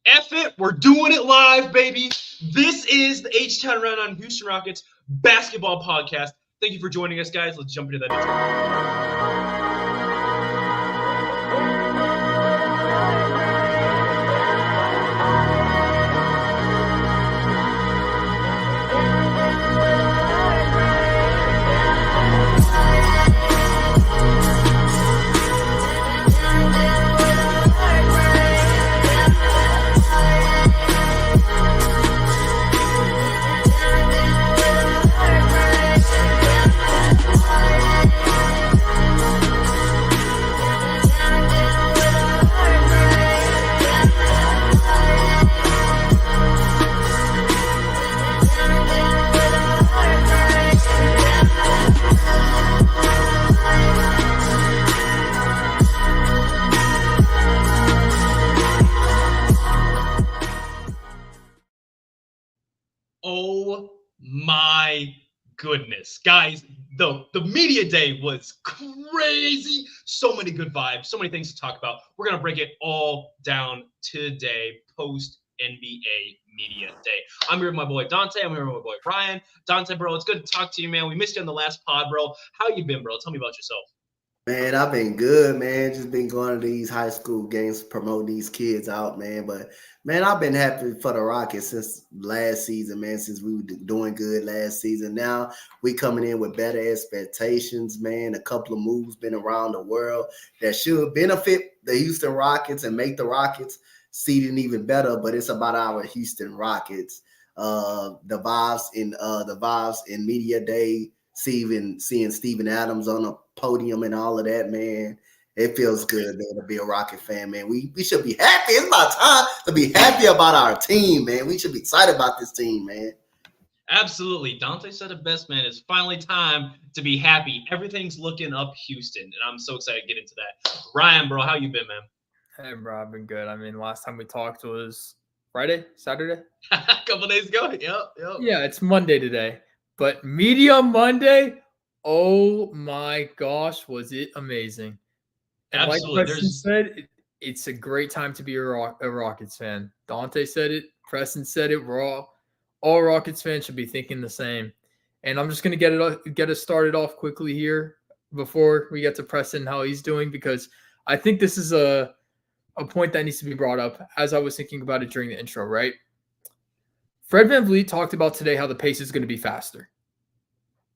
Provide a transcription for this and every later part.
F it, we're doing it live, baby. This is the Htownrundown Houston Rockets basketball podcast. Thank you for joining us, guys. Let's jump into that intro. Oh my goodness, guys, the media day was crazy. So many good vibes, so many things to talk about. We're going to break it all down today, post NBA media day. I'm here with my boy Donte. I'm here with my boy Ryan. Donte, bro, it's good to talk to you, man. We missed you on the last pod, bro. How you been, bro? Tell me about yourself. Man, I've been good, man. Just been going to these high school games, promoting these kids out, man. But, man, I've been happy for the Rockets since last season, man, since we were doing good last season. Now we coming in with better expectations, man. A couple of moves been around the world that should benefit the Houston Rockets and make the Rockets seeding even better. But it's about our Houston Rockets. The vibes in media day, seeing Steven Adams on a podium and all of that, man. It feels good, man, to be a Rocket fan, man. We should be happy. It's about time to be happy about our team, man. We should be excited about this team, man. Absolutely. Donte said it best, man. It's finally time to be happy. Everything's looking up Houston, and I'm so excited to get into that. Ryan, bro, how you been, man? Hey, bro, I've been good. I mean, last time we talked was Saturday? A couple days ago. Yep. Yeah, it's Monday today. But Media Monday, oh my gosh, was it amazing. And absolutely. Like Preston said, it's a great time to be a Rockets fan. Donte said it. Preston said it. All Rockets fans should be thinking the same. And I'm just going to get us started off quickly here before we get to Preston, how he's doing, because I think this is a point that needs to be brought up as I was thinking about it during the intro, right? Fred VanVleet talked about today how the pace is going to be faster.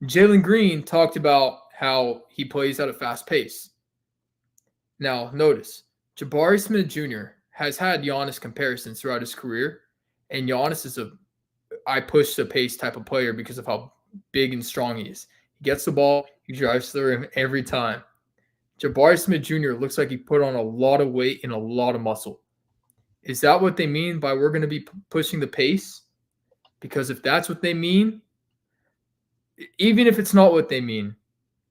Jalen Green talked about how he plays at a fast pace. Now, notice, Jabari Smith Jr. has had Giannis comparisons throughout his career, and Giannis is I push the pace type of player because of how big and strong he is. He gets the ball, he drives through him every time. Jabari Smith Jr. looks like he put on a lot of weight and a lot of muscle. Is that what they mean by we're going to be pushing the pace? Because if that's what they mean, even if it's not what they mean,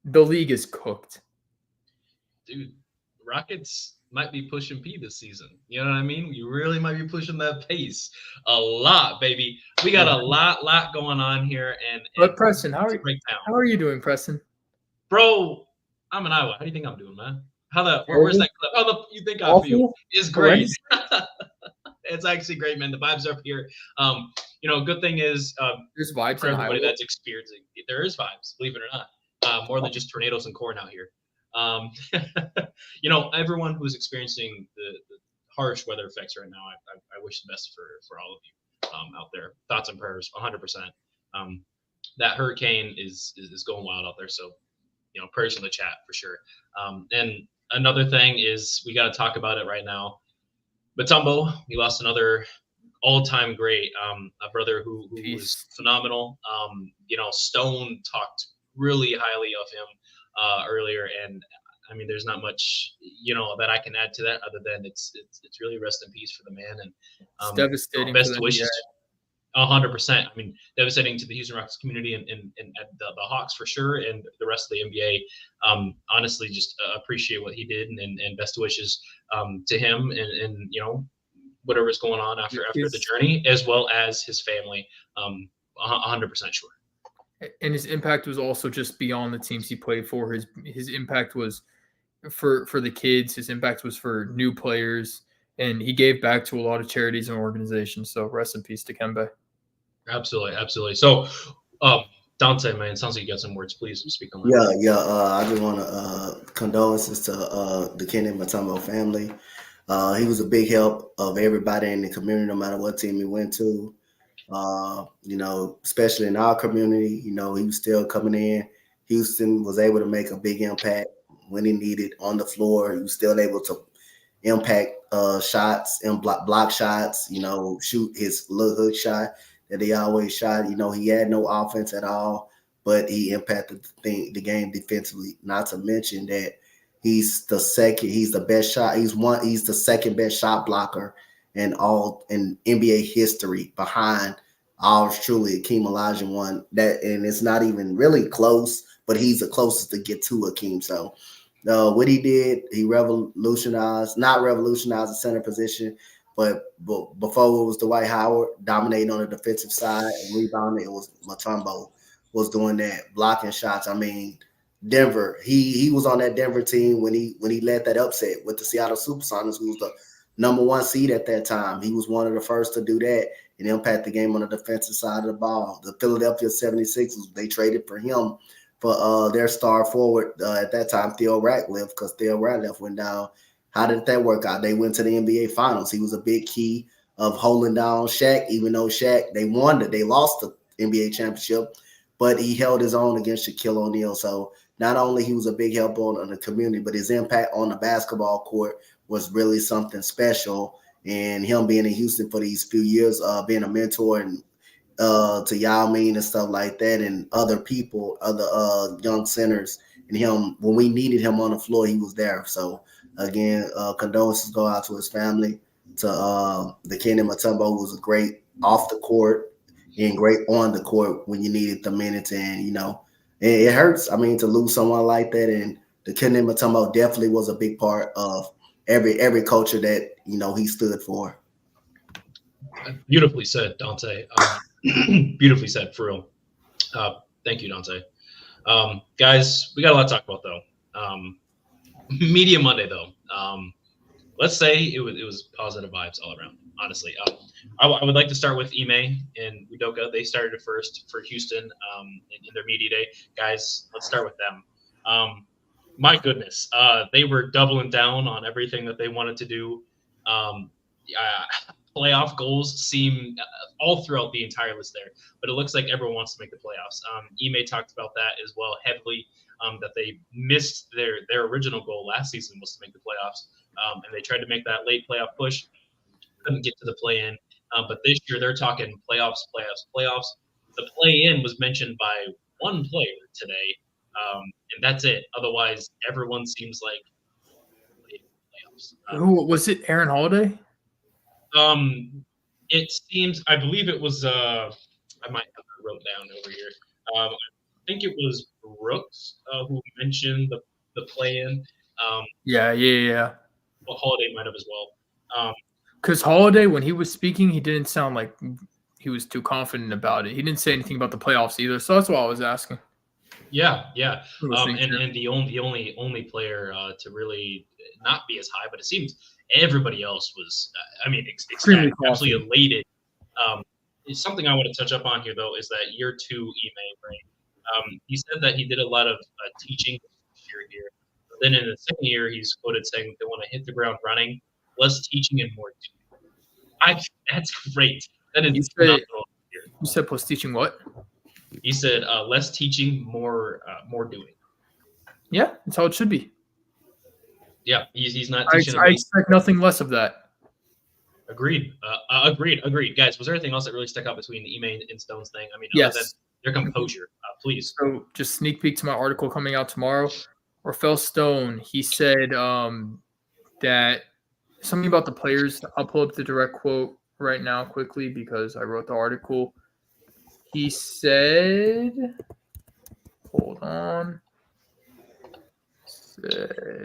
the league is cooked. Dude, Rockets might be pushing P this season. You know what I mean? We really might be pushing that pace a lot, baby. We got a lot going on here. But Preston, how are you doing, Preston? Bro, I'm in Iowa. How do you think I'm doing, man? Where's that clip? How you think I feel? It's great. It's actually great, man. The vibes are up here. Good thing is there's vibes for everybody that's experiencing. There is vibes, believe it or not. More than just tornadoes and corn out here. Everyone who's experiencing the harsh weather effects right now, I wish the best for all of you out there. Thoughts and prayers, 100%. That hurricane is going wild out there, so prayers in the chat for sure. And another thing is we got to talk about it right now. Mutombo, we lost another all-time great, a brother who was phenomenal. Stone talked really highly of him earlier, and I mean, there's not much that I can add to that other than it's really rest in peace for the man, and it's devastating. Best wishes. 100%. I mean, devastating to the Houston Rockets community and the Hawks for sure, and the rest of the NBA. Honestly, just appreciate what he did, and best wishes to him, and whatever's going on after the journey, as well as his family. 100% sure. And his impact was also just beyond the teams he played for. His impact was for the kids. His impact was for new players and he gave back to a lot of charities and organizations. So rest in peace to Kembe. Absolutely. So, Donte, man, it sounds like you got some words. Please speak on that. Yeah. I just want to condolences to the Kenny Mutombo family. He was a big help of everybody in the community, no matter what team he went to. Especially in our community, he was still coming in. Houston was able to make a big impact when he needed on the floor. He was still able to impact shots and block shots, shoot his little hook shot that he always shot. He had no offense at all, but he impacted the game defensively. Not to mention that he's the best shot. He's the second best shot blocker in NBA history behind ours truly, Akeem Olajuwon. And it's not even really close, but he's the closest to get to Akeem. So what he did, he not revolutionized the center position, but before it was Dwight Howard dominating on the defensive side and rebounding, it was Mutombo was doing that, blocking shots. I mean, Denver, he was on that Denver team when he led that upset with the Seattle Supersonics, who was the number 1 seed at that time. He was one of the first to do that and impact the game on the defensive side of the ball. The Philadelphia 76ers, they traded for him for their star forward at that time, Theo Ratliff, because Theo Ratliff went down. How did that work out? They went to the NBA Finals. He was a big key of holding down Shaq, even though Shaq, they lost the NBA championship, but he held his own against Shaquille O'Neal. So not only he was a big help on the community, but his impact on the basketball court was really something special. And him being in Houston for these few years, being a mentor and to Yao Ming and stuff like that, and other people, other young centers, and him, when we needed him on the floor, he was there. So again, condolences go out to his family, to the Kenny Mutombo, who was a great off the court and great on the court when you needed the minutes. And it hurts. I mean, to lose someone like that. And the Kenny Mutombo definitely was a big part of every culture that he stood for. Beautifully said, Donte. Beautifully said, for real. Thank you, Donte. Guys, we got a lot to talk about though. Media Monday though. Let's say it was positive vibes all around. Honestly, I would like to start with Ime and Udoka. They started it first for Houston in their media day. Guys, let's start with them. My goodness, they were doubling down on everything that they wanted to do. Playoff goals seem all throughout the entire list there, but it looks like everyone wants to make the playoffs. Ime talked about that as well heavily, that they missed their original goal last season was to make the playoffs, and they tried to make that late playoff push, couldn't get to the play-in. But this year they're talking playoffs. The play-in was mentioned by one player today, and that's it. Otherwise, everyone seems like playoffs. Who was it? Aaron Holiday? It seems, I believe it was, I might have it wrote down over here. I think it was Brooks who mentioned the play-in. Yeah. Well, Holiday might have as well. Because Holiday, when he was speaking, he didn't sound like he was too confident about it. He didn't say anything about the playoffs either, so that's why I was asking. Yeah. And the only player to really not be as high, but it seems everybody else was, extremely elated. It's something I want to touch up on here, though, is that year 2 Ime, right? He said that he did a lot of teaching this year here. But then in the second year, he's quoted saying they want to hit the ground running, less teaching and more doing. That's great. That is phenomenal. You said plus teaching what? He said less teaching, more doing. Yeah, that's how it should be. Yeah, he's not teaching. I expect nothing less of that. Agreed. Agreed. Guys, was there anything else that really stuck out between Ime and Stone's thing? I mean, yes. Other than their composure, please. So just sneak peek to my article coming out tomorrow. Rafael Stone, he said that something about the players. I'll pull up the direct quote right now quickly because I wrote the article. He said, hold on.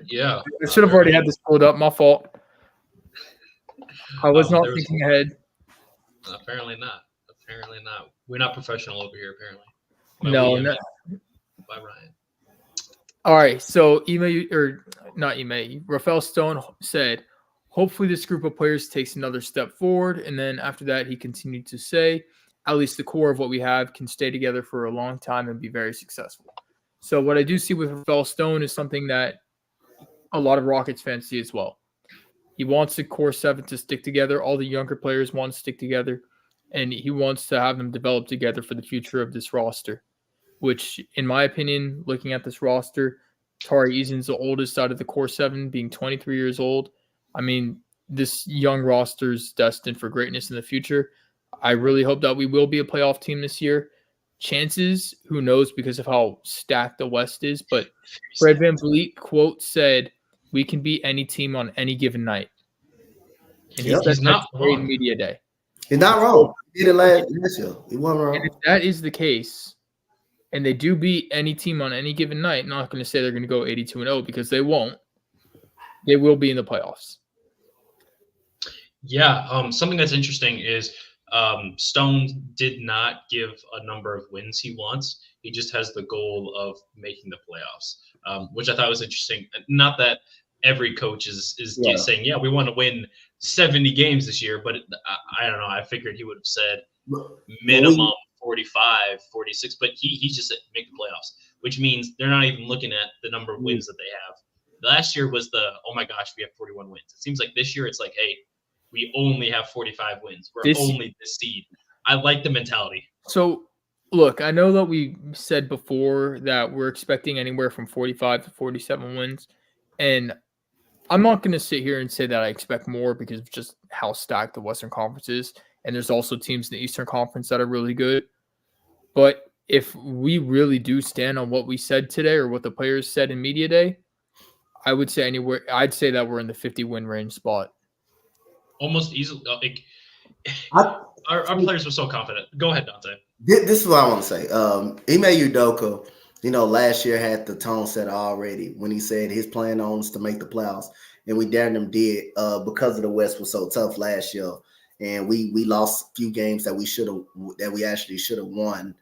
Yeah. I should have already had this pulled up. My fault. I was not thinking ahead. Apparently not. We're not professional over here, apparently. No. By Ryan. All right. So Rafael Stone said, hopefully this group of players takes another step forward. And then after that, he continued to say, at least the core of what we have can stay together for a long time and be very successful. So what I do see with Rafael Stone is something that a lot of Rockets fans see as well. He wants the core 7 to stick together. All the younger players want to stick together, and he wants to have them develop together for the future of this roster, which, in my opinion, looking at this roster, Tari Eason's the oldest out of the core 7, being 23 years old. I mean, this young roster is destined for greatness in the future. I really hope that we will be a playoff team this year. Chances, who knows, because of how stacked the West is. But Fred VanVleet, quote, said, "We can beat any team on any given night." And Yep. he's not wrong. in media day. He's not wrong. He did it last year. He wasn't And wrong. if that is the case, and they do beat any team on any given night, I'm not going to say they're going to go 82-0 because they won't. They will be in the playoffs. Yeah, something that's interesting is Stone did not give a number of wins he wants. He just has the goal of making the playoffs, which I thought was interesting. Not that every coach is saying, yeah, we want to win 70 games this year, but I don't know. I figured he would have said minimum 45, 46, but he just said make the playoffs, which means they're not even looking at the number of wins that they have. Last year was oh my gosh, we have 41 wins. It seems like this year it's like, hey, we only have 45 wins. We're only this seed. I like the mentality. So, look, I know that we said before that we're expecting anywhere from 45 to 47 wins. And I'm not going to sit here and say that I expect more because of just how stacked the Western Conference is. And there's also teams in the Eastern Conference that are really good. But if we really do stand on what we said today or what the players said in media day, I would say I'd say that we're in the 50-win range spot. Almost easily. Our players were so confident. Go ahead, Donte. This is what I want to say. Ime Udoka, last year had the tone set already when he said his plan on is to make the playoffs, and we damn them did because of the West was so tough last year, and we lost a few games that we actually should have won,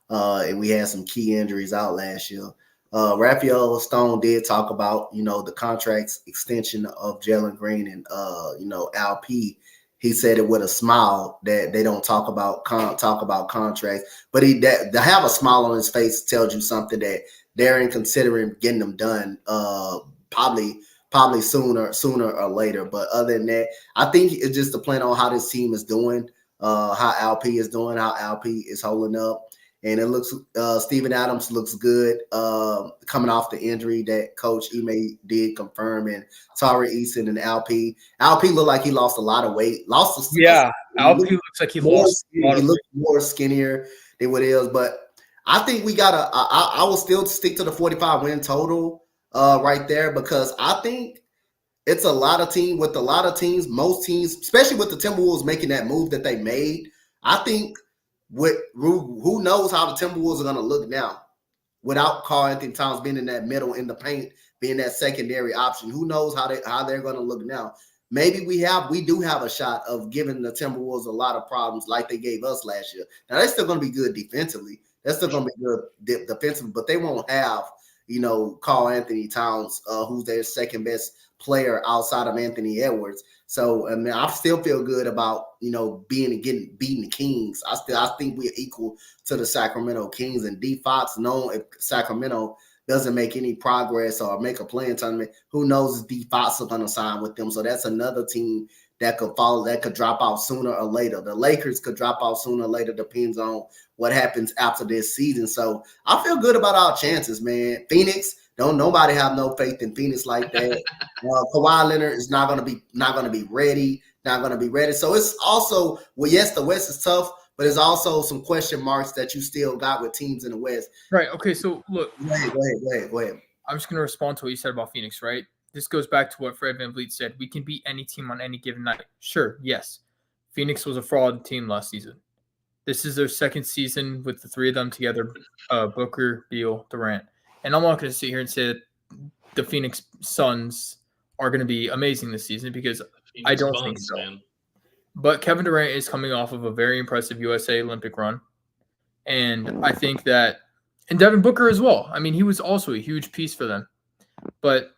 and we had some key injuries out last year. Rafael Stone did talk about, the contracts extension of Jalen Green and, Al P. He said it with a smile that they don't talk about contracts, but to have a smile on his face tells you something that they're considering getting them done, probably sooner or later. But other than that, I think it's just a plan on how this team is doing, how Al P is doing, how Al P is holding up. And it looks, Steven Adams looks good coming off the injury that Coach Ime did confirm. And Tari Eason and Al P looked like he lost a lot of weight. Al P looks like he lost a lot of weight. He looked more skinnier than what it is. But I think we got I will still stick to the 45 win total right there because I think it's a lot of teams, most teams, especially with the Timberwolves making that move that they made. I think who knows how the Timberwolves are going to look now without Karl-Anthony Towns being in that middle in the paint, being that secondary option. Who knows how they're going to look now? Maybe we do have a shot of giving the Timberwolves a lot of problems like they gave us last year. Now they're still going to be good defensively. They're still going to be good defensively, but they won't have Karl-Anthony Towns, who's their second best player outside of Anthony Edwards. So I mean, I still feel good about beating the Kings. I think we're equal to the Sacramento Kings, and D Fox known if Sacramento doesn't make any progress or make a playing tournament, who knows if D Fox are going to sign with them. So that's another team that could follow, that could drop out sooner or later. The Lakers could drop out sooner or later, depends on what happens after this season. So I feel good about our chances, man. Phoenix. Don't nobody have no faith in Phoenix like that. Kawhi Leonard is not going to be ready. So it's also, yes, the West is tough, but there's also some question marks that you still got with teams in the West. Right. Okay. So look, go ahead. I'm just going to respond to what you said about Phoenix. Right. This goes back to what Fred VanVleet said. We can beat any team on any given night. Sure. Yes. Phoenix was a fraud team last season. This is their second season with the three of them together: Booker, Beal, Durant. And I'm not going to sit here and say that the Phoenix Suns are going to be amazing this season because I don't think so. Man. But Kevin Durant is coming off of a very impressive USA Olympic run. And I think that – and Devin Booker as well. I mean, he was also a huge piece for them. But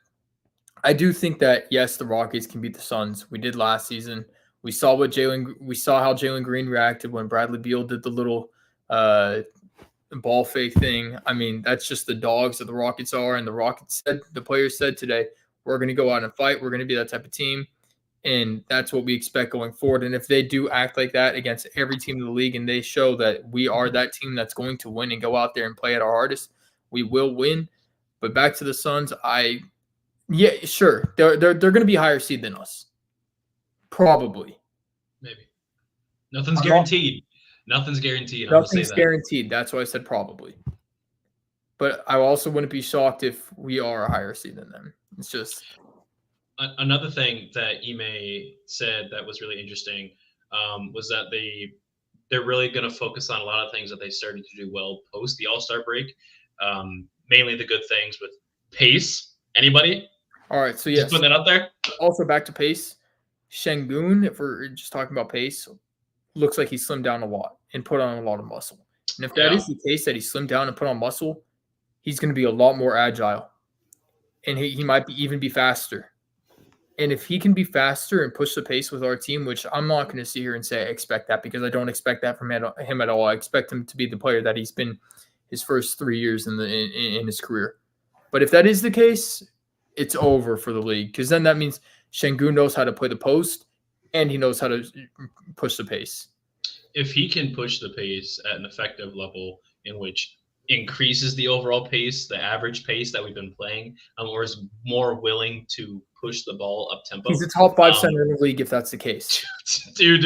I do think that, yes, the Rockets can beat the Suns. We did last season. We saw how Jalen Green reacted when Bradley Beal did the little ball fake thing. I mean, that's just the dogs that the Rockets are. And the players said today, we're going to go out and fight. We're going to be that type of team. And that's what we expect going forward. And if they do act like that against every team in the league and they show that we are that team that's going to win and go out there and play at our hardest, we will win. But back to the Suns, yeah, sure. They're going to be higher seed than us. Probably. Maybe. Nothing's guaranteed. Nothing's guaranteed. Nothing's guaranteed. That's why I said probably. But I also wouldn't be shocked if we are a higher seed than them. It's just another thing that Ime said that was really interesting was that they're really going to focus on a lot of things that they started to do well post the All-Star break. Mainly the good things with pace. Anybody? All right, so yes. Just putting that out there. Also back to pace. Şengün, if we're just talking about pace, looks like he slimmed down a lot and put on a lot of muscle. And if that is the case, that he slimmed down and put on muscle, he's going to be a lot more agile. And he might even be faster. And if he can be faster and push the pace with our team, which I'm not going to sit here and say I expect that, because I don't expect that from him at all. I expect him to be the player that he's been his first 3 years in his career. But if that is the case, it's over for the league, because then that means Şengün knows how to play the post and he knows how to push the pace. If he can push the pace at an effective level in which increases the overall pace, the average pace that we've been playing, or is more willing to push the ball up tempo. He's a top 5 center in the league if that's the case. Dude.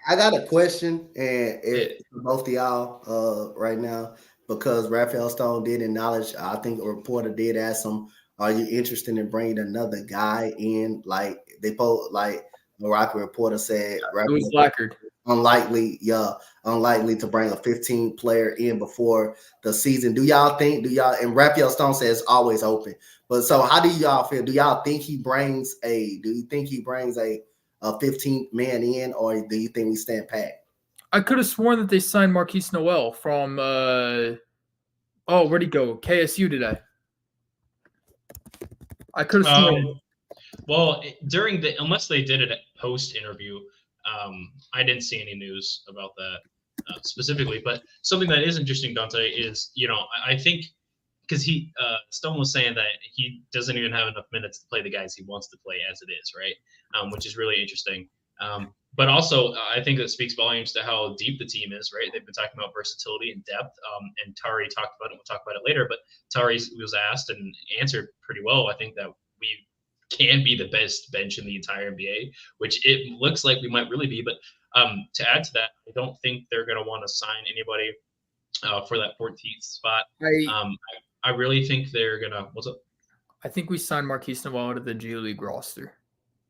I got a question, and it's for both of y'all right now, because Raphael Stone did acknowledge, I think a reporter did ask him, are you interested in bringing another guy in? Like they both, like the Rocky reporter said, it was Blackard. Unlikely to bring a 15 player in before the season. Do y'all think, and Raphael Stone says always open. But so how do y'all feel? Do you think he brings a 15 man in, or do you think we stand pat? I could have sworn that they signed Marquise Noel from where'd he go? KSU today. I could have sworn. Well, unless they did it at post interview, I didn't see any news about that specifically. But something that is interesting, Donte, is I think because Stone was saying that he doesn't even have enough minutes to play the guys he wants to play as it is, right? Which is really interesting. But also, I think that speaks volumes to how deep the team is, right? They've been talking about versatility and depth, and Tari talked about it. We'll talk about it later. But Tari was asked and answered pretty well. I think that we can be the best bench in the entire NBA, which it looks like we might really be. But to add to that, I don't think they're going to want to sign anybody for that 14th spot. I really think they're going to – what's up? I think we signed Marquise Noel to the G League roster.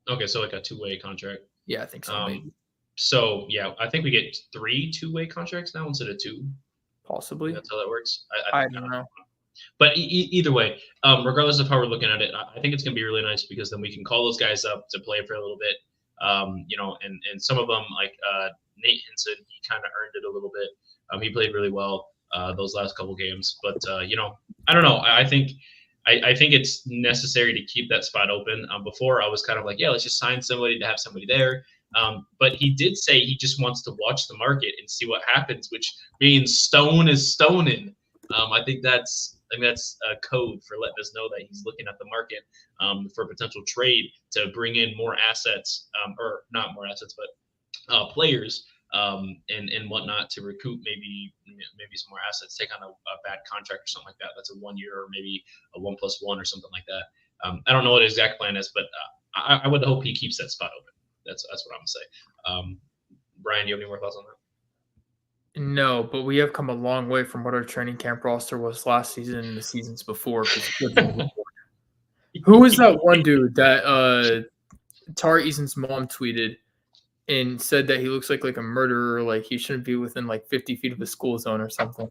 Okay, so like a two-way contract. Yeah, I think so. Maybe. So, yeah, I think we get 3 two-way contracts now instead of 2. Possibly. That's how that works. I don't know. But either way, regardless of how we're looking at it, I think it's going to be really nice, because then we can call those guys up to play for a little bit. And some of them, like Nate Hinson, he kind of earned it a little bit. He played really well those last couple games. But, I don't know. I think it's necessary to keep that spot open. Before I was kind of like, yeah, let's just sign somebody to have somebody there. But he did say he just wants to watch the market and see what happens, which means Stone is stoning. I think that's a code for letting us know that he's looking at the market for a potential trade to bring in more assets, or not more assets, but players and whatnot, to recoup maybe some more assets, take on a bad contract or something like that. That's a 1 year or maybe a 1+1 or something like that. I don't know what his exact plan is, but I would hope he keeps that spot open. That's what I'm gonna say. Brian, do you have any more thoughts on that? No, but we have come a long way from what our training camp roster was last season and the seasons before. Who was that one dude that Tari Eason's mom tweeted and said that he looks like a murderer, like he shouldn't be within like 50 feet of the school zone or something?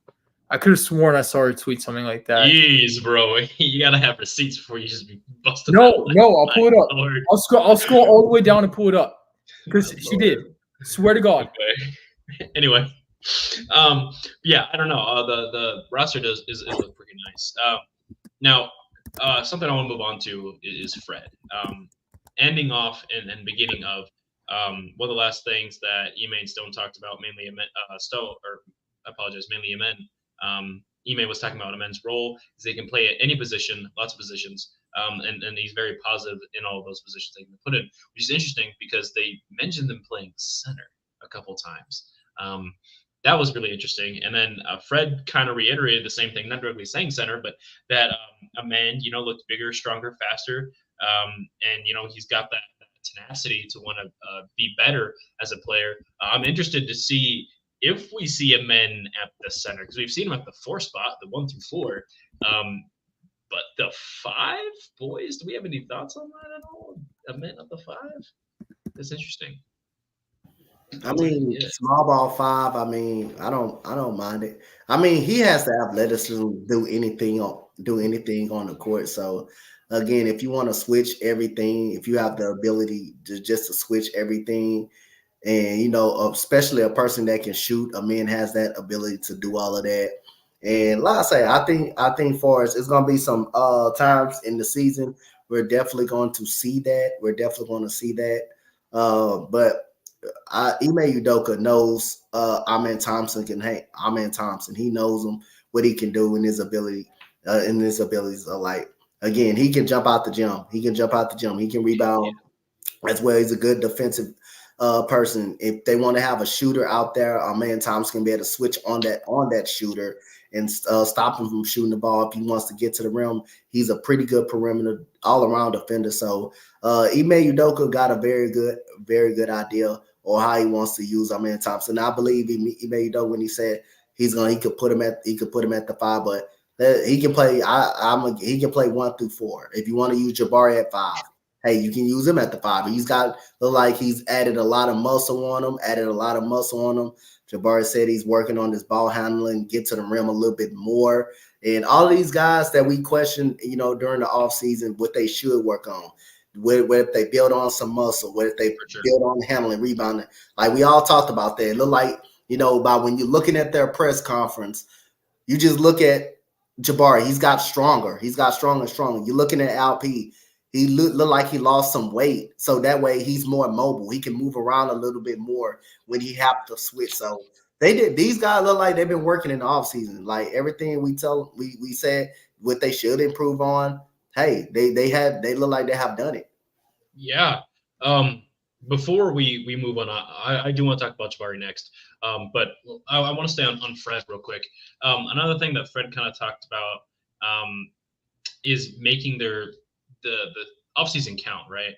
I could have sworn I saw her tweet something like that. Jeez, bro, you gotta have receipts before you just be busted. No, I'll pull it up. I'll scroll all the way down and pull it up, because she did. Swear to God. Okay. Anyway. Yeah, I don't know. The roster is look pretty nice. Now, something I want to move on to is Fred. Ending off and beginning of one of the last things that Ime and Stone talked about, mainly mainly Amen. Ime was talking about Amen's role is they can play at any position, lots of positions, and he's very positive in all of those positions they can put in, which is interesting because they mentioned them playing center a couple times. That was really interesting. And then Fred kind of reiterated the same thing, not directly saying center, but that Amen, looked bigger, stronger, faster, and he's got that tenacity to want to be better as a player. I'm interested to see if we see a men at the center, because we've seen him at the 4 spot, the 1 through 4. But the 5, boys, do we have any thoughts on that at all? A men at the 5? That's interesting. I mean, small ball 5. I mean, I don't mind it. I mean, he has the athleticism to do anything on the court. So again, if you want to switch everything, if you have the ability to switch everything, and especially a person that can shoot, a man has that ability to do all of that. And like I say, I think for us, it's gonna be some times in the season we're definitely going to see that. But Ime Udoka knows Amen Thompson can hang. Amen Thompson, he knows him, what he can do in his abilities. Like, again, he can jump out the gym. He can rebound as well. He's a good defensive person. If they want to have a shooter out there, Amen Thompson can be able to switch on that shooter and stop him from shooting the ball. If he wants to get to the rim, he's a pretty good perimeter all-around defender. So Ime Udoka got a very good idea on how he wants to use Amen Thompson. I believe Ime Udoka when he said he could put him at the 5, but he can play. He can play 1 through 4. If you want to use Jabari at 5, hey, you can use him at the 5. Look like he's added a lot of muscle on him. Jabari said he's working on his ball handling, get to the rim a little bit more. And all of these guys that we questioned, during the offseason, what they should work on. What if they build on some muscle? What if they build on handling, rebounding? Like we all talked about that. It looked like, by when you're looking at their press conference, you just look at Jabari. He's got stronger. You're looking at LP. He looked like he lost some weight. So that way he's more mobile. He can move around a little bit more when he have to switch. So these guys look like they've been working in the offseason. Like everything we said what they should improve on. Hey, they look like they have done it. Yeah. Before we move on, I do want to talk about Jabari next. But I want to stay on Fred real quick. Another thing that Fred kind of talked about is making the offseason count, right?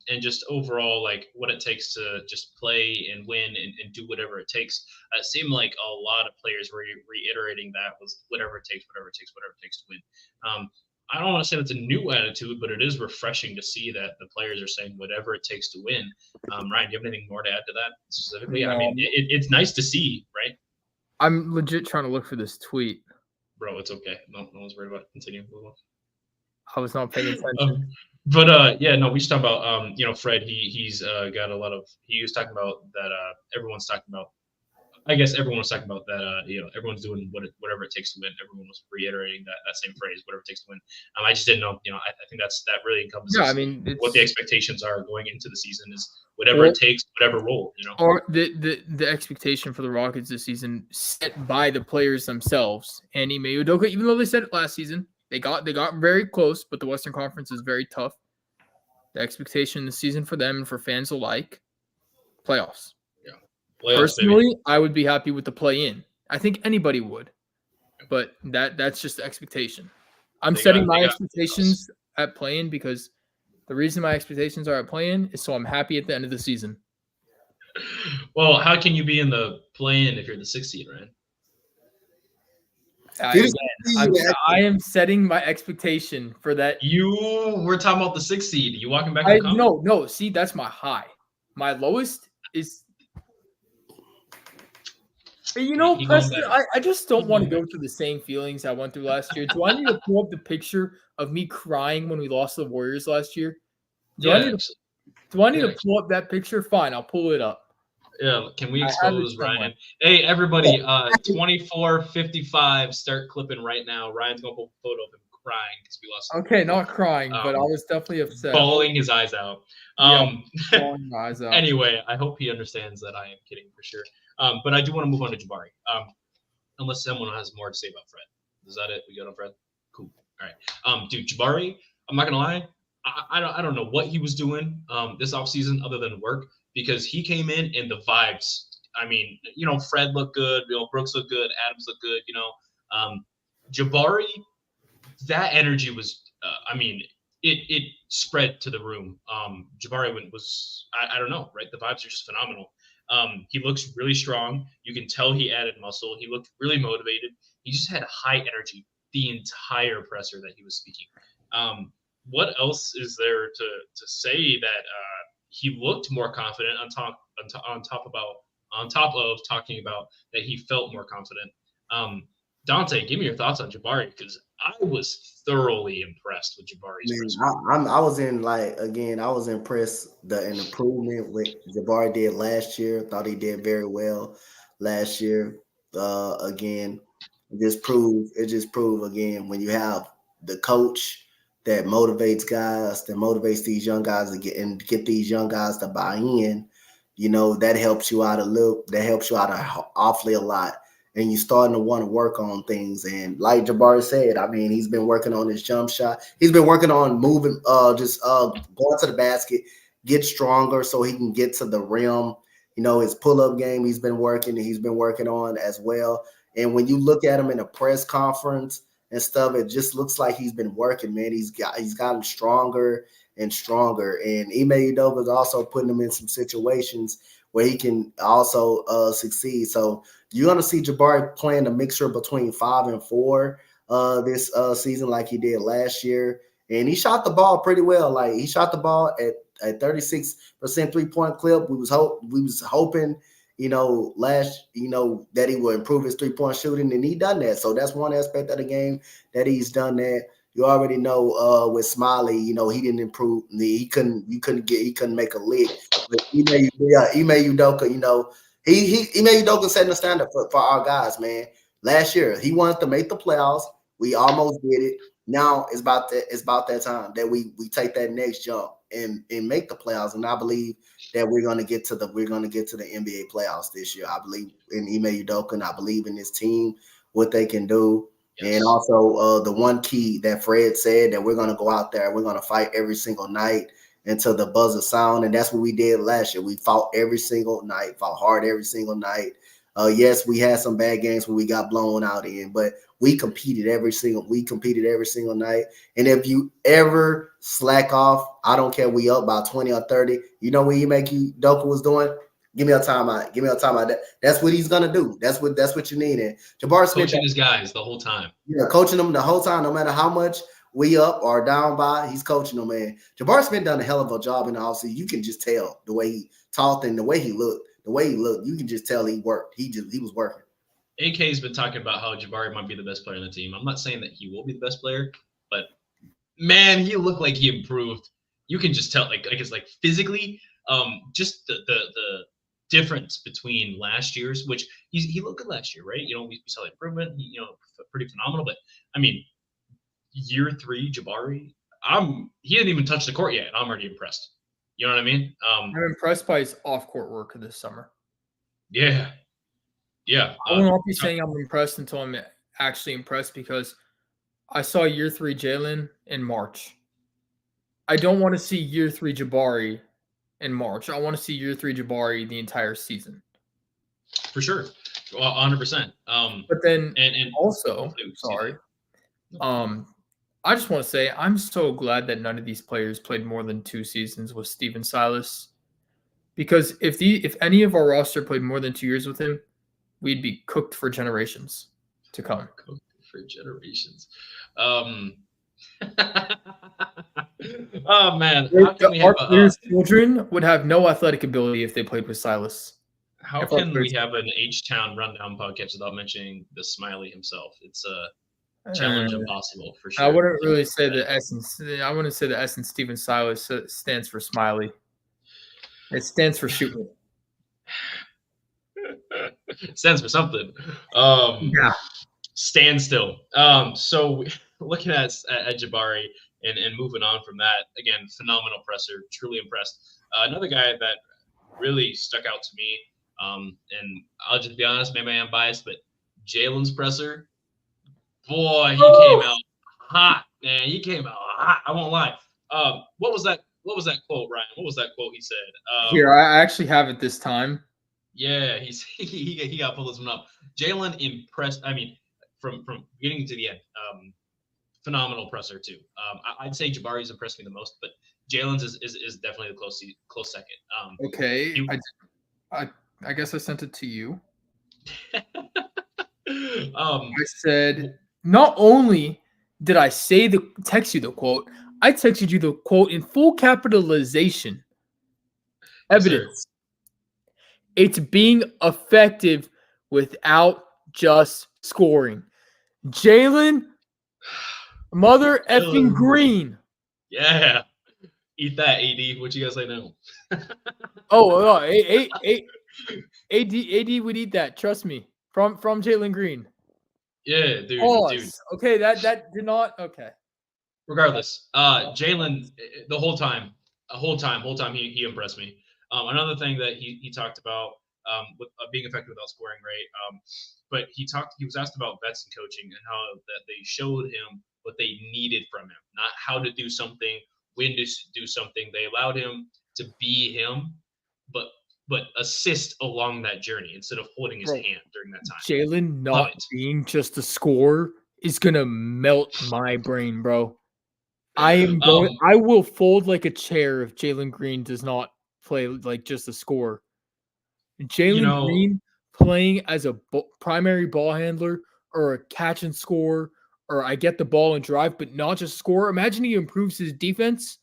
And just overall, like what it takes to just play and win and do whatever it takes. It seemed like a lot of players were reiterating that was whatever it takes to win. I don't want to say that's a new attitude, but it is refreshing to see that the players are saying whatever it takes to win. Ryan, do you have anything more to add to that specifically? No. I mean, it's nice to see, right? I'm legit trying to look for this tweet. Bro, it's okay. No one's worried about it. Continue. I was not paying attention. We should talk about Fred. He's got a lot of. He was talking about that. Everyone's talking about. I guess everyone was talking about that. Everyone's doing whatever it takes to win. Everyone was reiterating that same phrase, whatever it takes to win. I just didn't know. I think that really encompasses. Yeah, I mean, what the expectations are going into the season is whatever it takes, whatever role. Or the expectation for the Rockets this season set by the players themselves. And Ime Udoka, even though they said it last season. They got very close, but the Western Conference is very tough. The expectation this season for them and for fans alike, playoffs. Yeah. Personally, baby. I would be happy with the play-in. I think anybody would, but that's just the expectation. I'm setting my expectations at play-in because the reason my expectations are at play-in is so I'm happy at the end of the season. Well, how can you be in the play-in if you're the 6th seed, right? I am setting my expectation for that. We're talking about the 6th seed. You walking back? No. See, that's my high. My lowest is. Preston, I just don't want to go through the same feelings I went through last year. Do I need to pull up the picture of me crying when we lost the Warriors last year? Do I need to pull up that picture? Fine, I'll pull it up. Yeah, can we expose Ryan? Hey, everybody, 24:55. Start clipping right now. Ryan's gonna put a photo of him crying because we lost. Okay, not crying, but I was definitely upset. Bawling his eyes out. Bawling my eyes out. Anyway, I hope he understands that I am kidding for sure. But I do want to move on to Jabari. Unless someone has more to say about Fred. Is that it? We got on Fred? Cool. All right. Dude, Jabari, I'm not gonna lie. I don't know what he was doing this offseason other than work, because he came in and the vibes. I mean, Fred looked good, Brooks looked good, Adams looked good, Jabari, that energy was it spread to the room. Jabari was I don't know, right? The vibes are just phenomenal. He looks really strong. You can tell he added muscle. He looked really motivated. He just had high energy the entire presser that he was speaking. What else is there to say that he looked more confident on top of talking about that he felt more confident. Donte, give me your thoughts on Jabari, because I was thoroughly impressed with Jabari's. I was impressed an improvement what Jabari did last year. Thought he did very well last year. Again, it just proved again when you have the coach that motivates guys, that motivates these young guys to get these young guys to buy in. That helps you out awfully a lot. And you're starting to want to work on things. And like Jabari said, I mean, he's been working on his jump shot. He's been working on moving, going to the basket, get stronger so he can get to the rim. His pull-up game he's been working on as well. And when you look at him in a press conference and stuff, it just looks like he's been working, man. He's gotten stronger and stronger. And Ime Udoka is also putting him in some situations where he can also succeed. So you're going to see Jabari playing a mixture between 5 and 4 this season like he did last year. And he shot the ball pretty well. Like, he shot the ball at 36% three-point clip. We was hoping, that he would improve his three-point shooting, and he done that. So that's one aspect of the game that he's done that. You already know with Smiley, he didn't improve. He couldn't make a lick. But Ime Udoka, Ime Udoka setting the standard for our guys, man. Last year, he wanted to make the playoffs. We almost did it. Now it's about that time that we take that next jump and make the playoffs. And I believe that we're gonna get to the NBA playoffs this year. I believe in Ime Udoka, and I believe in this team, what they can do. Yes. And also the one key that Fred said, that we're gonna go out there, we're gonna fight every single night until the buzzer sound, and that's what we did last year. We fought every single night, fought hard every single night. Yes, we had some bad games where we got blown out in, but we competed every single night. And if you ever slack off, I don't care, we up by 20 or 30. You know what Ime Udoka was doing? Give me a timeout. That's what he's gonna do. That's what you need. And Jabari Smith coaching his guys the whole time. Yeah, coaching them the whole time, no matter how much we up or down by, he's coaching them, man. Jabari Smith done a hell of a job in the offseason. You can just tell the way he talked and the way he looked. You can just tell he worked. He was working. AK's been talking about how Jabari might be the best player on the team. I'm not saying that he will be the best player, but man, he looked like he improved. You can just tell, like physically, just the difference between last year's, which he looked good last year, right? We saw the improvement. Pretty phenomenal. But I mean, year 3 Jabari, he hadn't even touched the court yet, and I'm already impressed. You know what I mean? I'm impressed by his off-court work this summer. Yeah. I will not be saying I'm impressed until I'm actually impressed, because I saw year 3 Jalen in March. I don't want to see year 3 Jabari in March. I want to see year 3 Jabari the entire season. For sure. 100%. But then and also, sorry. I just want to say I'm so glad that none of these players played more than 2 seasons with Stephen Silas, because if any of our roster played more than 2 years with him, we'd be cooked for generations to come. Cooked for generations. Oh man, our players' children would have no athletic ability if they played with Silas. How can we have an Htownrundown podcast without mentioning the Smiley himself? It's a challenge impossible for sure. I wouldn't really say the essence. I wouldn't say the essence Stephen Silas stands for Smiley. It stands for shooting. Stands for something. Yeah. Stand still. So looking at Jabari and moving on from that, again, phenomenal presser, truly impressed. Another guy that really stuck out to me, and I'll just be honest, maybe I am biased, but Jalen's presser, boy, he came out hot, man. He came out hot. I won't lie. What was that? What was that quote, Ryan? What was that quote he said? Here, I actually have it this time. Yeah, he got pulled this one up. Jalen impressed. I mean, from beginning to the end, phenomenal presser too. I'd say Jabari's impressed me the most, but Jalen's is definitely the close second. Okay, I guess I sent it to you. I said, not only did I text you the quote, I texted you the quote in full capitalization. Evidence. It's being effective without just scoring. Jalen, mother effing Green. Yeah. Eat that, AD. What you guys say now? AD would eat that. Trust me. From Jalen Green. Yeah, dude. Okay, that did not. Okay. Regardless, Jalen, the whole time, he impressed me. Another thing that he talked about with being effective without scoring, right? But he was asked about vets and coaching and how that they showed him what they needed from him, not how to do something, when to do something. They allowed him to be him, but assist along that journey instead of holding his hand during that time. Jalen not being just a scorer is gonna melt my brain, bro. I will fold like a chair if Jalen Green does not play like just a scorer. Jalen Green playing as a primary ball handler or a catch and score, or I get the ball and drive, but not just score. Imagine he improves his defense.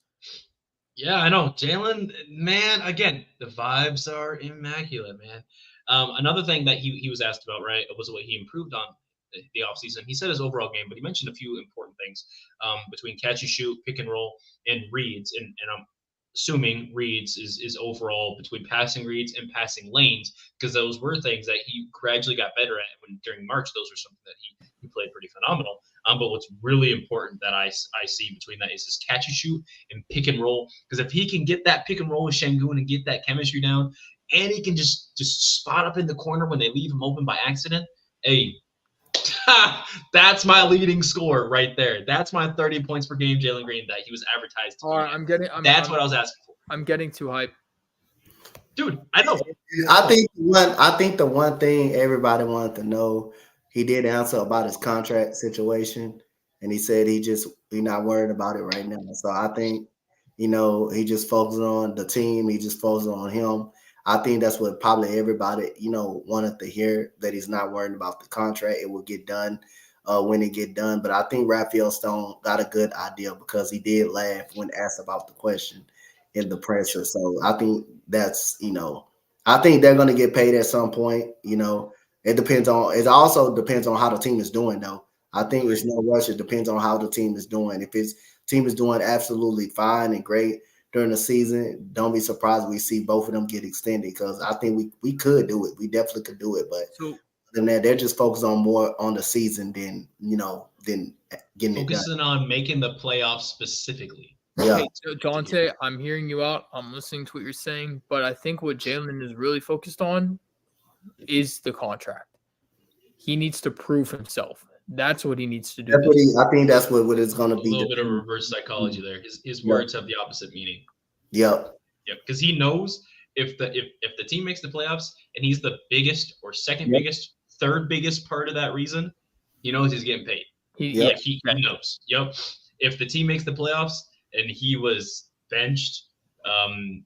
Yeah, I know. Jalen, man, again, the vibes are immaculate, man. Another thing that he was asked about, right, was what he improved on the offseason. He said his overall game, but he mentioned a few important things between catch and shoot, pick and roll, and reads. And I'm assuming reads is overall between passing reads and passing lanes, because those were things that he gradually got better at. When during March, those were something that he played pretty phenomenal. But what's really important that I see between that is his catch and shoot and pick and roll. Because if he can get that pick and roll with Şengün and get that chemistry down, and he can just spot up in the corner when they leave him open by accident, hey, that's my leading score right there. That's my 30 points per game, Jalen Green, that he was advertised to. All right, that's what I was asking for. I'm getting too hype, dude. I know. I think the one thing everybody wanted to know, he did answer about his contract situation, and he said he's not worried about it right now. So I think, he just focused on the team. He just focused on him. I think that's what probably everybody, wanted to hear, that he's not worried about the contract. It will get done when it get done. But I think Raphael Stone got a good idea, because he did laugh when asked about the question in the presser. So I think that's, I think they're going to get paid at some point. It also depends on how the team is doing, though. I think there's no rush. It depends on how the team is doing. If his team is doing absolutely fine and great during the season, don't be surprised we see both of them get extended, because I think we could do it. We definitely could do it. But than that, they're just focused on more on the season than getting focusing on making the playoffs specifically. Yeah. Okay, so Donte, I'm hearing you out. I'm listening to what you're saying, but I think what Jalen is really focused on is the contract. He needs to prove himself. That's what he needs to do. I think that's what it's going to be. A little bit of reverse psychology there. His words have the opposite meaning. Yep. Because he knows if the team makes the playoffs and he's the biggest or second biggest, third biggest part of that reason, he knows he's getting paid. He knows. Yep. If the team makes the playoffs and he was benched,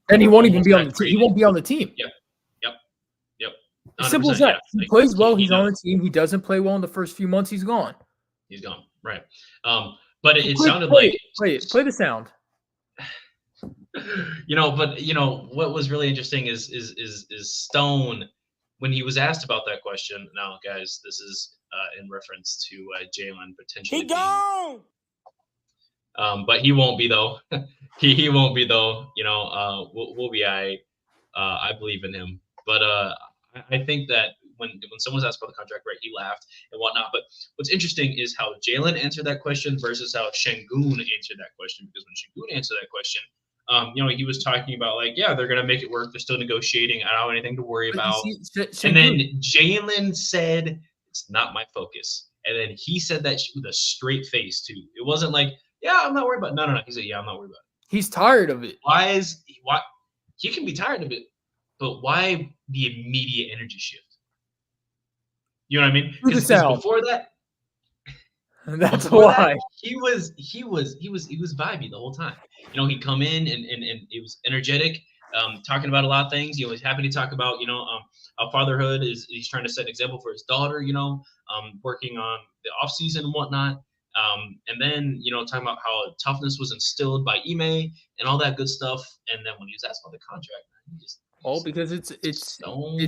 then he won't even be on the team. He won't be on the team. Yep. Simple as that. He plays well. He's on the team. He doesn't play well in the first few months. He's gone. He's gone. Right. But it sounded like play the sound. What was really interesting is Stone, when he was asked about that question. Now, guys, this is in reference to Jalen potentially. He gone. But he won't be though. he won't be though. We'll be. I believe in him. But I think that when someone was asked about the contract, right, he laughed and whatnot. But what's interesting is how Jalen answered that question versus how Şengün answered that question. Because when Şengün answered that question, he was talking about like, yeah, they're gonna make it work. They're still negotiating. I don't have anything to worry about. And then Jalen said, "It's not my focus." And then he said that with a straight face too. It wasn't like, "Yeah, I'm not worried about it." No. He said, "Yeah, I'm not worried about it." He's tired of it. Why he can be tired of it, but why the immediate energy shift? You know what I mean? Because before that, that's why he was vibey the whole time. He'd come in and it was energetic, talking about a lot of things. He's happy to talk about how fatherhood is. He's trying to set an example for his daughter. Working on the off season and whatnot. And then, talking about how toughness was instilled by Ime and all that good stuff. And then when he was asked about the contract, because it's cold,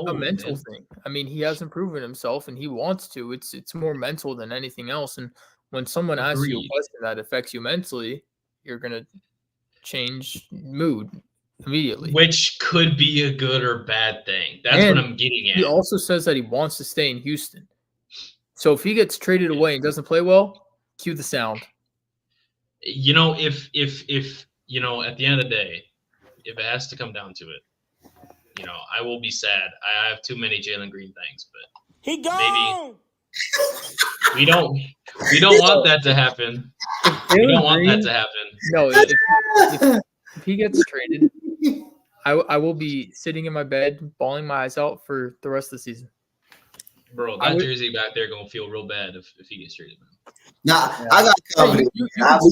a mental thing. I mean, he hasn't proven himself and he wants to. It's more mental than anything else. And when someone asks you a question that affects you mentally, you're gonna change mood immediately. Which could be a good or bad thing. That's what I'm getting at. He also says that he wants to stay in Houston. So if he gets traded away and doesn't play well, cue the sound. If at the end of the day, if it has to come down to it, I will be sad. I have too many Jalen Green things, but he gone. Maybe we don't want that to happen. We don't want that to happen. No, if he gets traded, I will be sitting in my bed, bawling my eyes out for the rest of the season. Bro, that jersey back there gonna feel real bad if he gets traded, man. Nah, I got confidence. We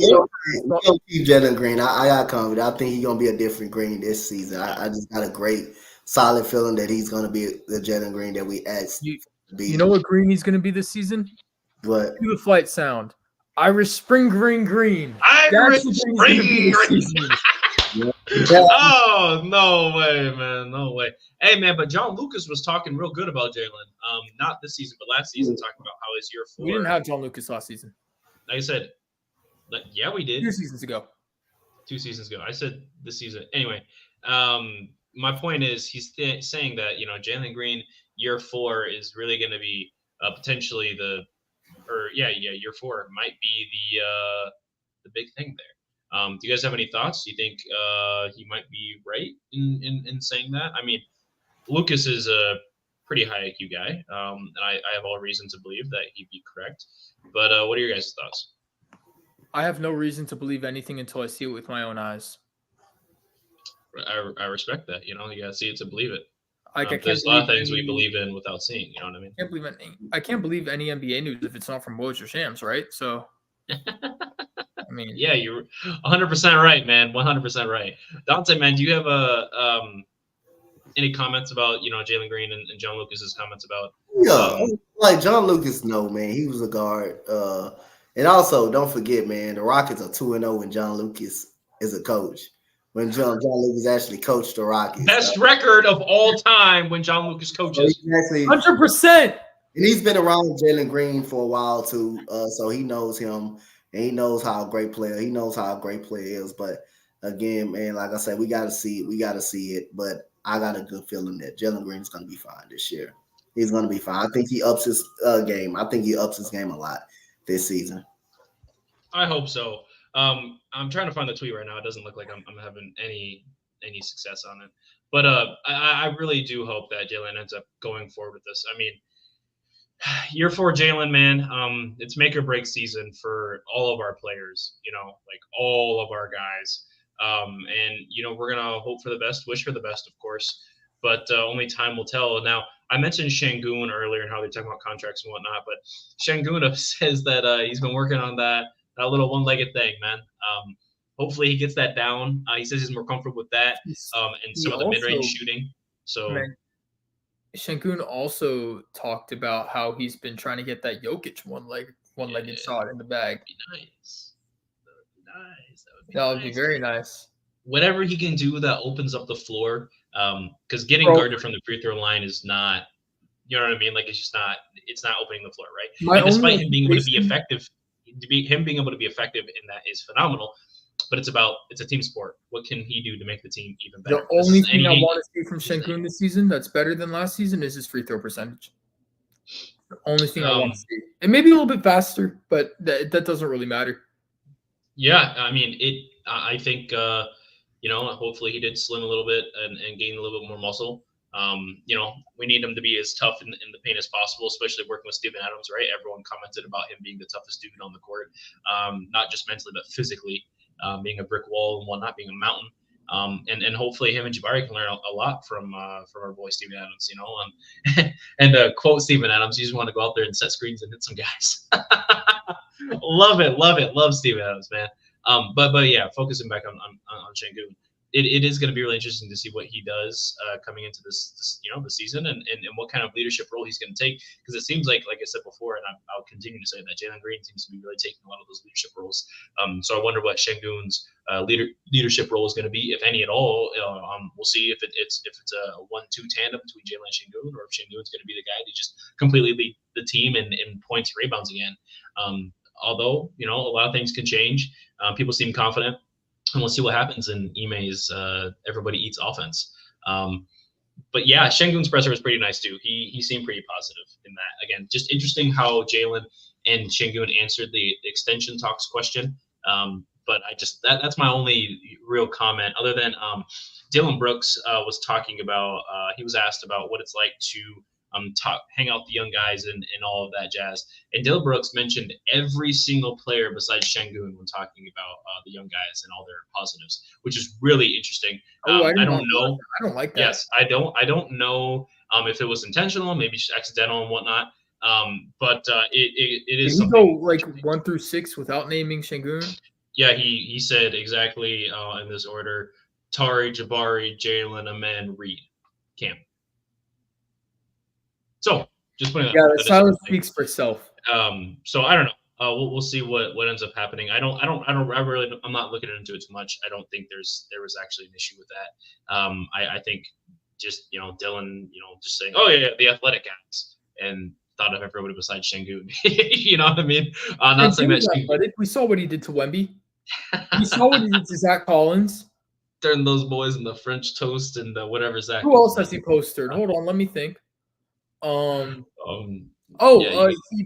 don't keep Jalen Green. I got confidence. I think he's gonna be a different Green this season. I just got a great, solid feeling that he's gonna be the Jalen Green that we asked to be. You know what Green he's gonna be this season? What? Do the flight sound. Irish Spring Green. Irish Spring Green. Oh, no way, man. No way. Hey, man, but John Lucas was talking real good about Jalen. Not this season, but last season, talking about how his year 4. We didn't have John Lucas last season. Like I said, yeah, we did. 2 seasons ago. 2 seasons ago. I said this season. Anyway, my point is he's saying that, Jalen Green, year 4 is really going to be potentially year 4 might be the big thing there. Do you guys have any thoughts? Do you think he might be right in saying that? I mean, Lucas is a pretty high IQ guy, and I have all reason to believe that he'd be correct. But what are your guys' thoughts? I have no reason to believe anything until I see it with my own eyes. I respect that. You gotta see it to believe it. There's a lot of things we believe in without seeing. You know what I mean? I can't believe any NBA news if it's not from Woj or Shams, right? So. I mean, yeah, you're 100% right, man. 100% right. Donte, man, do you have any comments about Jalen Green and John Lucas's comments about? Yeah, like John Lucas, no, man, he was a guard. And also, don't forget, man, the Rockets are 2-0 when John Lucas is a coach. When John Lucas actually coached the Rockets, best record of all time when John Lucas coaches. 100%. And he's been around Jalen Green for a while too, so he knows him. And he knows how a great player. He knows how a great player is. But again, man, like I said, we got to see it. We got to see it. But I got a good feeling that Jalen Green's going to be fine this year. He's going to be fine. I think he ups his game. I think he ups his game a lot this season. I hope so. I'm trying to find the tweet right now. It doesn't look like I'm having any success on it. But I really do hope that Jalen ends up going forward with this. I mean, year 4 Jalen, man, it's make or break season for all of our players, like all of our guys. And we're going to hope for the best, wish for the best, of course, but only time will tell. Now, I mentioned Şengün earlier and how they're talking about contracts and whatnot, but Şengün says that he's been working on that little one-legged thing, man. Hopefully he gets that down. He says he's more comfortable with that and some of the mid-range shooting. So. Şengün also talked about how he's been trying to get that Jokic one-legged shot in the bag. That would be nice. That would be very nice. Whatever he can do that opens up the floor, because getting guarded from the free throw line is not, you know what I mean? Like it's not opening the floor, right? And despite him being able to be effective, in that is phenomenal. but it's a team sport. What can he do to make the team even better? The only thing I want to see from Şengün this season that's better than last season is his free throw percentage. The only thing I want to see. It may be a little bit faster, but that doesn't really matter. Yeah, I mean, I think hopefully he did slim a little bit and gain a little bit more muscle. We need him to be as tough in the paint as possible, especially working with Steven Adams, right? Everyone commented about him being the toughest dude on the court, not just mentally, but physically, being a brick wall and whatnot, being a mountain. And hopefully him and Jabari can learn a lot from our boy Steven Adams, and quote Steven Adams, you just want to go out there and set screens and hit some guys. Love Steven Adams, man. But yeah, focusing back on Şengün. It is going to be really interesting to see what he does coming into this the season and what kind of leadership role he's going to take, because it seems like I said before, and I'll continue to say that Jalen Green seems to be really taking a lot of those leadership roles. So I wonder what Şengün's leadership role is going to be, if any at all. We'll see if it's a 1-2 tandem between Jalen and Şengün, or if Şengün's going to be the guy to just completely lead the team in points and rebounds again. Although a lot of things can change. People seem confident. And we'll see what happens in Ime's everybody eats offense. But yeah, Şengün's presser was pretty nice too. He seemed pretty positive in that. Again, just interesting how Jalen and Şengün answered the extension talks question. But that's my only real comment, other than Dylan Brooks was talking about, he was asked about what it's like to hang out with the young guys and all of that jazz. And Dylan Brooks mentioned every single player besides Şengün when talking about the young guys and all their positives, which is really interesting. I don't know. I don't like that. Yes, I don't know if it was intentional, maybe just accidental and whatnot. But it is. Did he go like 1 through 6 without naming Şengün? Yeah, he said exactly in this order: Tari, Jabari, Jalen, Amen, Reed, Cam. So just putting that. Yeah, the silence speaks for itself. So I don't know. We'll see what ends up happening. I'm not looking into it too much. I don't think there was actually an issue with that. I think just Dylan just saying, oh yeah, the athletic guys, and thought of everybody besides Şengün. You know what I mean? Not saying that athletic. We saw what he did to Wemby. We saw what he did to Zach Collins. Turn those boys into French toast and whatever Zach. Who else has he posted? Hold on, let me think. He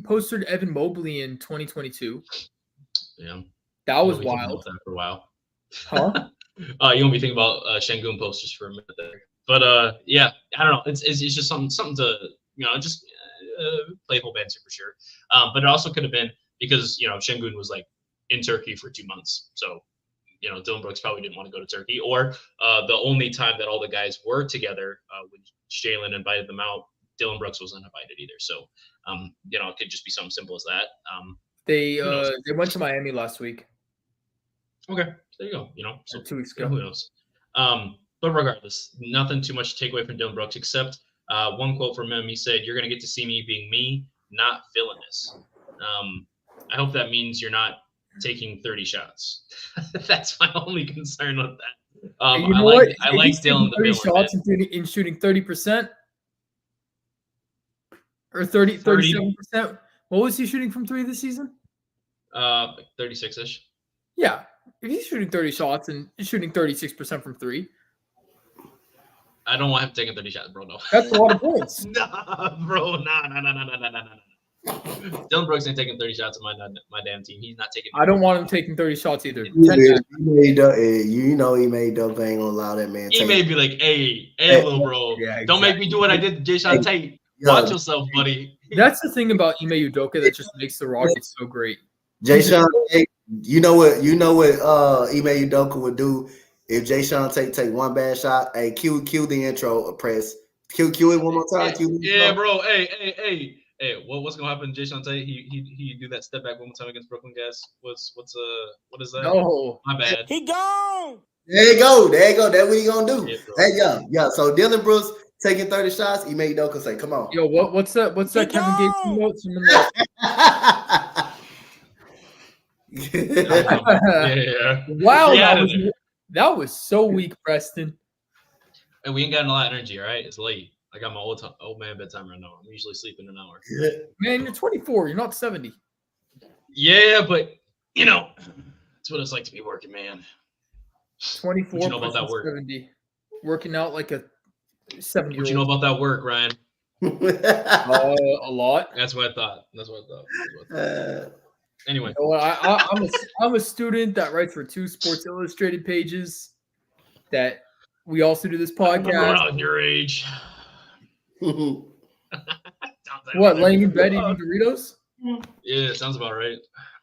posted Evan Mobley in 2022. Yeah, that was wild. That for a while, huh? You won't be thinking about Şengün posters for a minute there, but yeah, I don't know. It's just something to just playful banter for sure. But it also could have been because Şengün was like in Turkey for 2 months, so Dylan Brooks probably didn't want to go to Turkey, or the only time that all the guys were together when Jalen invited them out, Dylan Brooks wasn't invited either. So, it could just be something simple as that. They went to Miami last week. Okay, there you go. So 2 weeks ago. Who knows? But regardless, nothing too much to take away from Dylan Brooks, except one quote from him. He said, "You're going to get to see me being me, not villainous." I hope that means you're not taking 30 shots. That's my only concern with that. I like Dylan the 30 shots and shooting 30%. Or 37%. What was he shooting from 3 this season? 36-ish. Yeah. If he's shooting 30 shots and shooting 36% from 3. I don't want him taking 30 shots, bro. No. That's a lot of points. Nah, bro. No. Dylan Brooks ain't taking 30 shots on my damn team. He's not taking. I don't want him taking 30 shots either. He made Doug ain't gonna allow that man. He may be like, hey, little bro, exactly. Don't make me do what I did to Jason Tate. Watch yourself, buddy. That's the thing about Ime Udoka that just makes the Rockets so great. Jason Tate, you know what Ime Udoka would do if Jason Tate take one bad shot. Hey, cue the intro, press. Cue it one more time. Yeah, bro. Hey. What's gonna happen to Jason Tate? He do that step back one more time against Brooklyn guys. What is that? No, my bad. He gone. There you go. That's what he gonna do. Yeah. So Dylan Brooks taking 30 shots. Ime Udoka say, "Come on." Yo, what's that? What's that? Kevin Gates note? Yeah. Wow, that was so weak, Preston. And we ain't got a lot of energy. All right, it's late. I got my old man bedtime right now. I'm usually sleeping an hour. Man, you're 24. You're not 70. Yeah, but That's what it's like to be working, man. 24 What you know about that work? 70. Working out like a What you 7-year-old. know about that work, Ryan? A lot. That's what I thought. Anyway, You know what, I'm a student that writes for 2 Sports Illustrated pages. That we also do this I remember when podcast. I was your age. What, laying in bed eating Doritos? Yeah, sounds about right.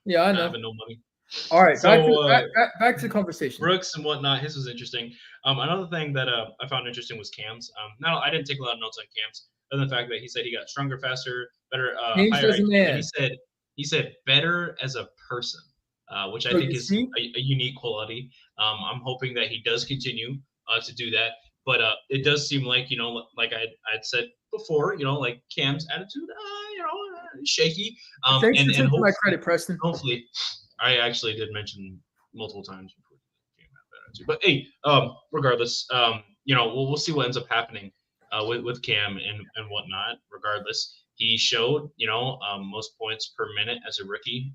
Yeah, I Not know. having no money. All right, So, back to the conversation. Brooks and whatnot. His was interesting. Another thing that I found interesting was Cam's. No, I didn't take a lot of notes on Cam's, other than the fact that he said he got stronger, faster, better, Changed higher as a IQ, man. and he said better as a person, which I So think you is see? a unique quality. I'm hoping that he does continue to do that. But it does seem like, like I'd said before, like Cam's attitude, shaky. Thanks And for taking my hopefully, credit, Preston. hopefully, I actually did mention multiple times before the game had that attitude. But hey, regardless, we'll see what ends up happening with Cam and whatnot. Regardless, he showed most points per minute as a rookie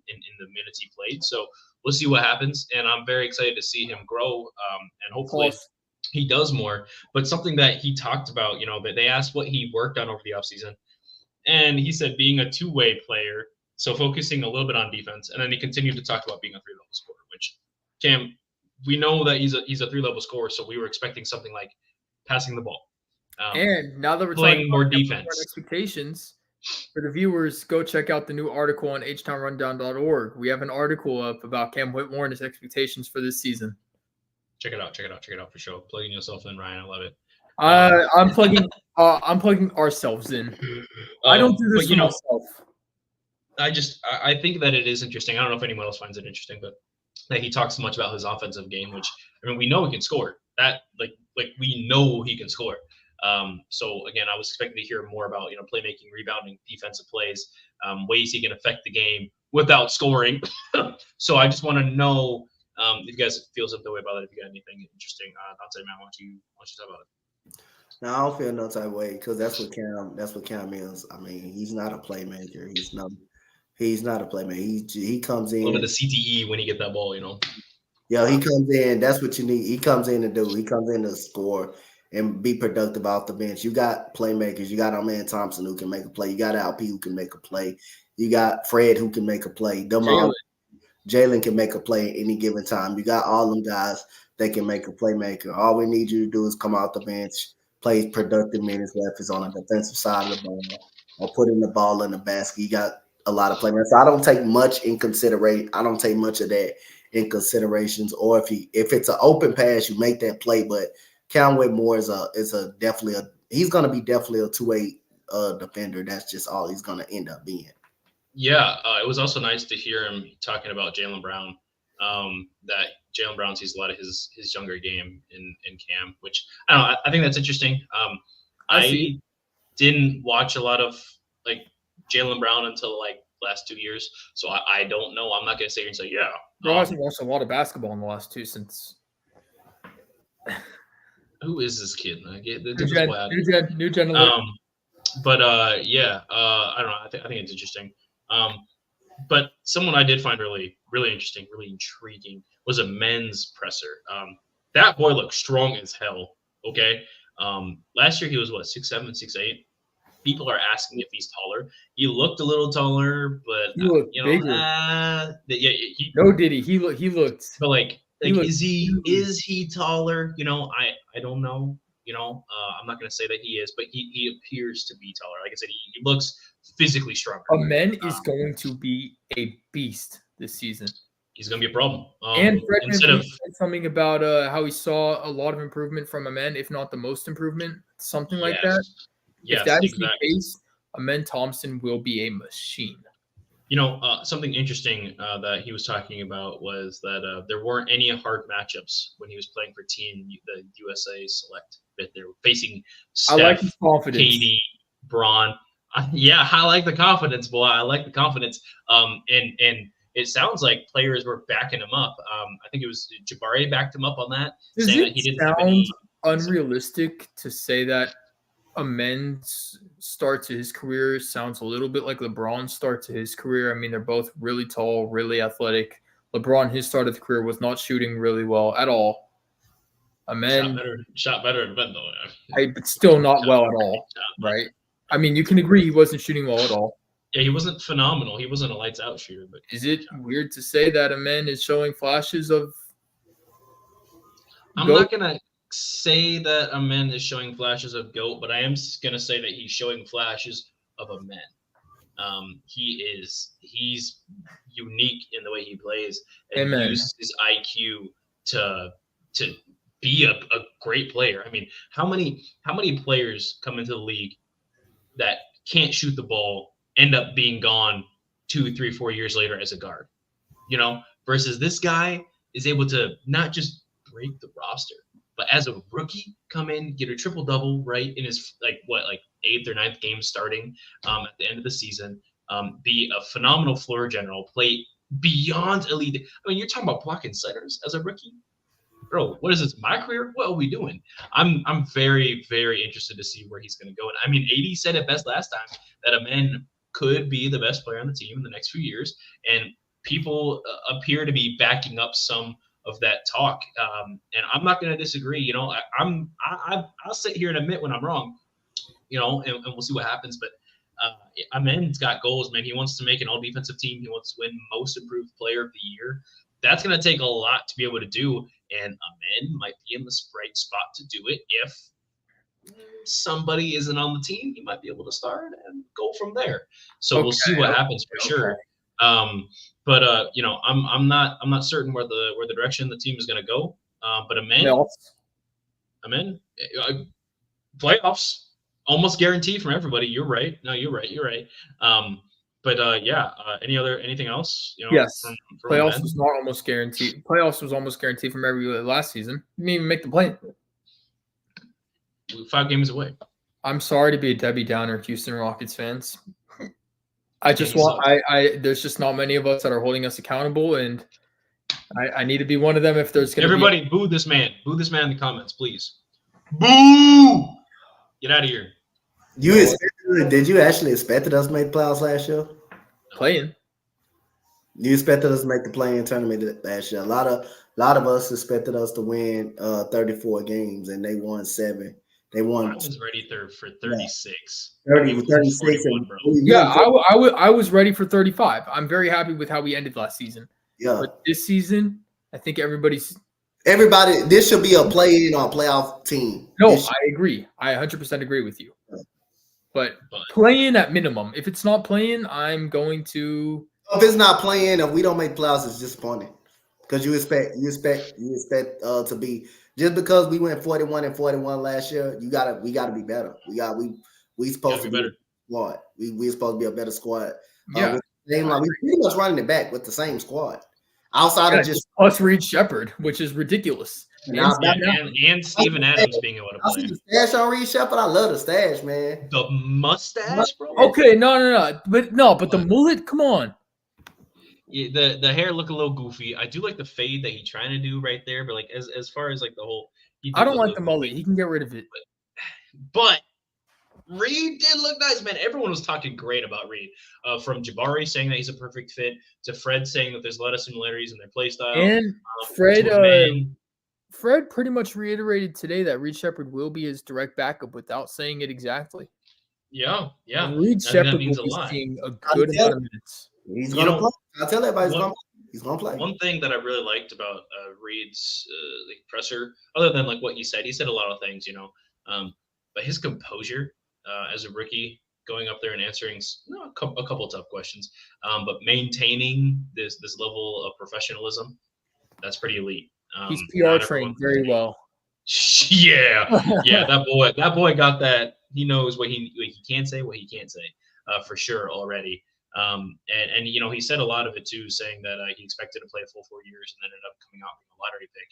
in the minutes he played. So we'll see what happens, and I'm very excited to see him grow and hopefully he does more. But something that he talked about, that they asked what he worked on over the offseason, and he said being a two-way player. So focusing a little bit on defense, and then he continued to talk about being a 3-level scorer, which Cam, we know that he's a 3-level scorer, so we were expecting something like passing the ball. And now that we're playing talking more about defense expectations, for the viewers, go check out the new article on Htownrundown.org. We have an article up about Cam Whitmore and his expectations for this season. Check it out for sure. Plugging yourself in, Ryan. I love it. I'm plugging ourselves in. I don't do this for myself. I think that it is interesting. I don't know if anyone else finds it interesting, but that he talks so much about his offensive game, which we know he can score. That like we know he can score. So again, I was expecting to hear more about playmaking, rebounding, defensive plays, ways he can affect the game without scoring. So I just want to know if you guys feel something way about it. If you got anything interesting, Donte, man, why don't you talk about it? No, I don't feel no type of way because that's what Cam is. I mean, he's not a playmaker. He's not a playmaker. He comes in A little bit of CTE when he get that ball, Yeah, he comes in. That's what you need. He comes in to do. He comes in to score and be productive off the bench. You got playmakers. You got our man Thompson who can make a play. You got LP who can make a play. You got Fred who can make a play. Jalen can make a play at any given time. You got all them guys that can make a playmaker. All we need you to do is come out the bench, play productive minutes left is on the defensive side of the ball, or putting the ball in the basket. You got a lot of playmakers. So I don't take much in consideration. I don't take much of that in considerations. Or if it's an open pass, you make that play. But Cam Whitmore is he's gonna be definitely a two-way defender. That's just all he's gonna end up being. Yeah, it was also nice to hear him talking about Jaylen Brown. That Jaylen Brown sees a lot of his younger game in Cam, which I don't know. I think that's interesting. I didn't watch a lot of Jaylen Brown until last 2 years, so I don't know. I'm not gonna sit here and say yeah. Bro hasn't watched a lot of basketball in the last 2 since. Who is this kid? New gen. But yeah, I don't know. I think it's interesting. But someone I did find really, really interesting, really intriguing was a men's presser. That boy looked strong as hell. Okay. Last year he was 6'7", 6'8". People are asking if he's taller. He looked a little taller, but he looked bigger. He looked. But is he taller? I don't know. I'm not gonna say that he is, but he appears to be taller. Like I said, he looks physically stronger. Men is going to be a beast this season. He's going to be a problem. And Fred said something about how he saw a lot of improvement from Amen, if not the most improvement, something like that. Yes, if that is the case, Amen Thompson will be a machine. Something interesting that he was talking about was that there weren't any hard matchups when he was playing for the USA Select. That they were facing Steph, I like his confidence. KD, Braun. I like the confidence, boy. I like the confidence. And it sounds like players were backing him up. I think it was Jabari backed him up on that. Does saying it that he didn't sound unrealistic to say that Amen's start to his career sounds a little bit like LeBron's start to his career? I mean, they're both really tall, really athletic. LeBron, his start of the career, was not shooting really well at all. Amen, shot better at event though. but still not well at all, right? I mean, you can agree he wasn't shooting well at all. Yeah, he wasn't phenomenal. He wasn't a lights out shooter. But is it weird to say that Amen is showing flashes of? I'm not gonna say that Amen is showing flashes of GOAT, but I am gonna say that he's showing flashes of Amen. He's unique in the way he plays and uses his IQ to be a great player. I mean, how many players come into the league that can't shoot the ball, end up being gone 2, 3, 4 years later as a guard, versus this guy is able to not just break the roster, but as a rookie come in, get a triple double right in his like 8th or 9th game starting at the end of the season, be a phenomenal floor general, play beyond elite. I mean, you're talking about blocking centers as a rookie. Bro, what is this? My career? What are we doing? I'm very, very interested to see where he's going to go. And I mean, AD said it best last time that Amen could be the best player on the team in the next few years, and people appear to be backing up some of that talk. And I'm not going to disagree. I'll sit here and admit when I'm wrong. And we'll see what happens. But Amen's got goals, man. He wants to make an all-defensive team. He wants to win Most Improved Player of the Year. That's going to take a lot to be able to do, and Amen might be in the right spot to do it. If somebody isn't on the team, he might be able to start and go from there. So we'll see what happens for sure. But I'm not certain where the direction the team is going to go. But Amen, playoffs almost guaranteed from everybody. You're right. No, you're right. Anything else? Yes. From playoffs was not almost guaranteed. Playoffs was almost guaranteed from everybody last season. Didn't even make the play. 5 games away. I'm sorry to be a Debbie Downer, Houston Rockets fans. There's just not many of us that are holding us accountable, and I need to be one of them. If there's everybody boo this man in the comments, please. Boo! Get out of here. Did you actually expect us to make playoffs last year? Playing. You expected us to make the play-in tournament last year. A lot of us expected us to win 34 games, and they won 7. They won. I was ready for 36. 36. 41, I was ready for 35. I'm very happy with how we ended last season. Yeah. But this season, I think everybody. This should be a play-in or playoff team. No, I agree. I 100% agree with you. But play-in at minimum. If it's not play-in, I'm going to. If it's not playing and we don't make playoffs, it's disappointing because you expect to be just because we went 41-41 last year. We gotta be better. We supposed to be better squad. We supposed to be a better squad. Yeah, we pretty much running it back with the same squad outside of just us Reed Shepherd, which is ridiculous. And Steven Adams being able to play. I see the stash on Reed Shepherd. I love the stash, man. The mustache, bro. Okay, no, but the mullet. Come on. Yeah, the hair look a little goofy. I do like the fade that he's trying to do right there, but like as far as like the whole, I don't like the mullet. He can get rid of it. But Reed did look nice, man. Everyone was talking great about Reed. From Jabari saying that he's a perfect fit to Fred saying that there's a lot of similarities in their play style. And Fred pretty much reiterated today that Reed Shepherd will be his direct backup without saying it exactly. Yeah. And Reed Shepherd will be seeing a good amount of minutes. He's gonna play. I tell everybody he's gonna play. One thing that I really liked about Reed's presser, other than like what he said a lot of things, but his composure as a rookie, going up there and answering a couple of tough questions, but maintaining this level of professionalism, that's pretty elite. He's PR trained very well. Yeah. That boy got that. He knows what he can say, what he can't say, for sure already. And he said a lot of it too, saying that he expected to play a full 4 years and then ended up coming out being a lottery pick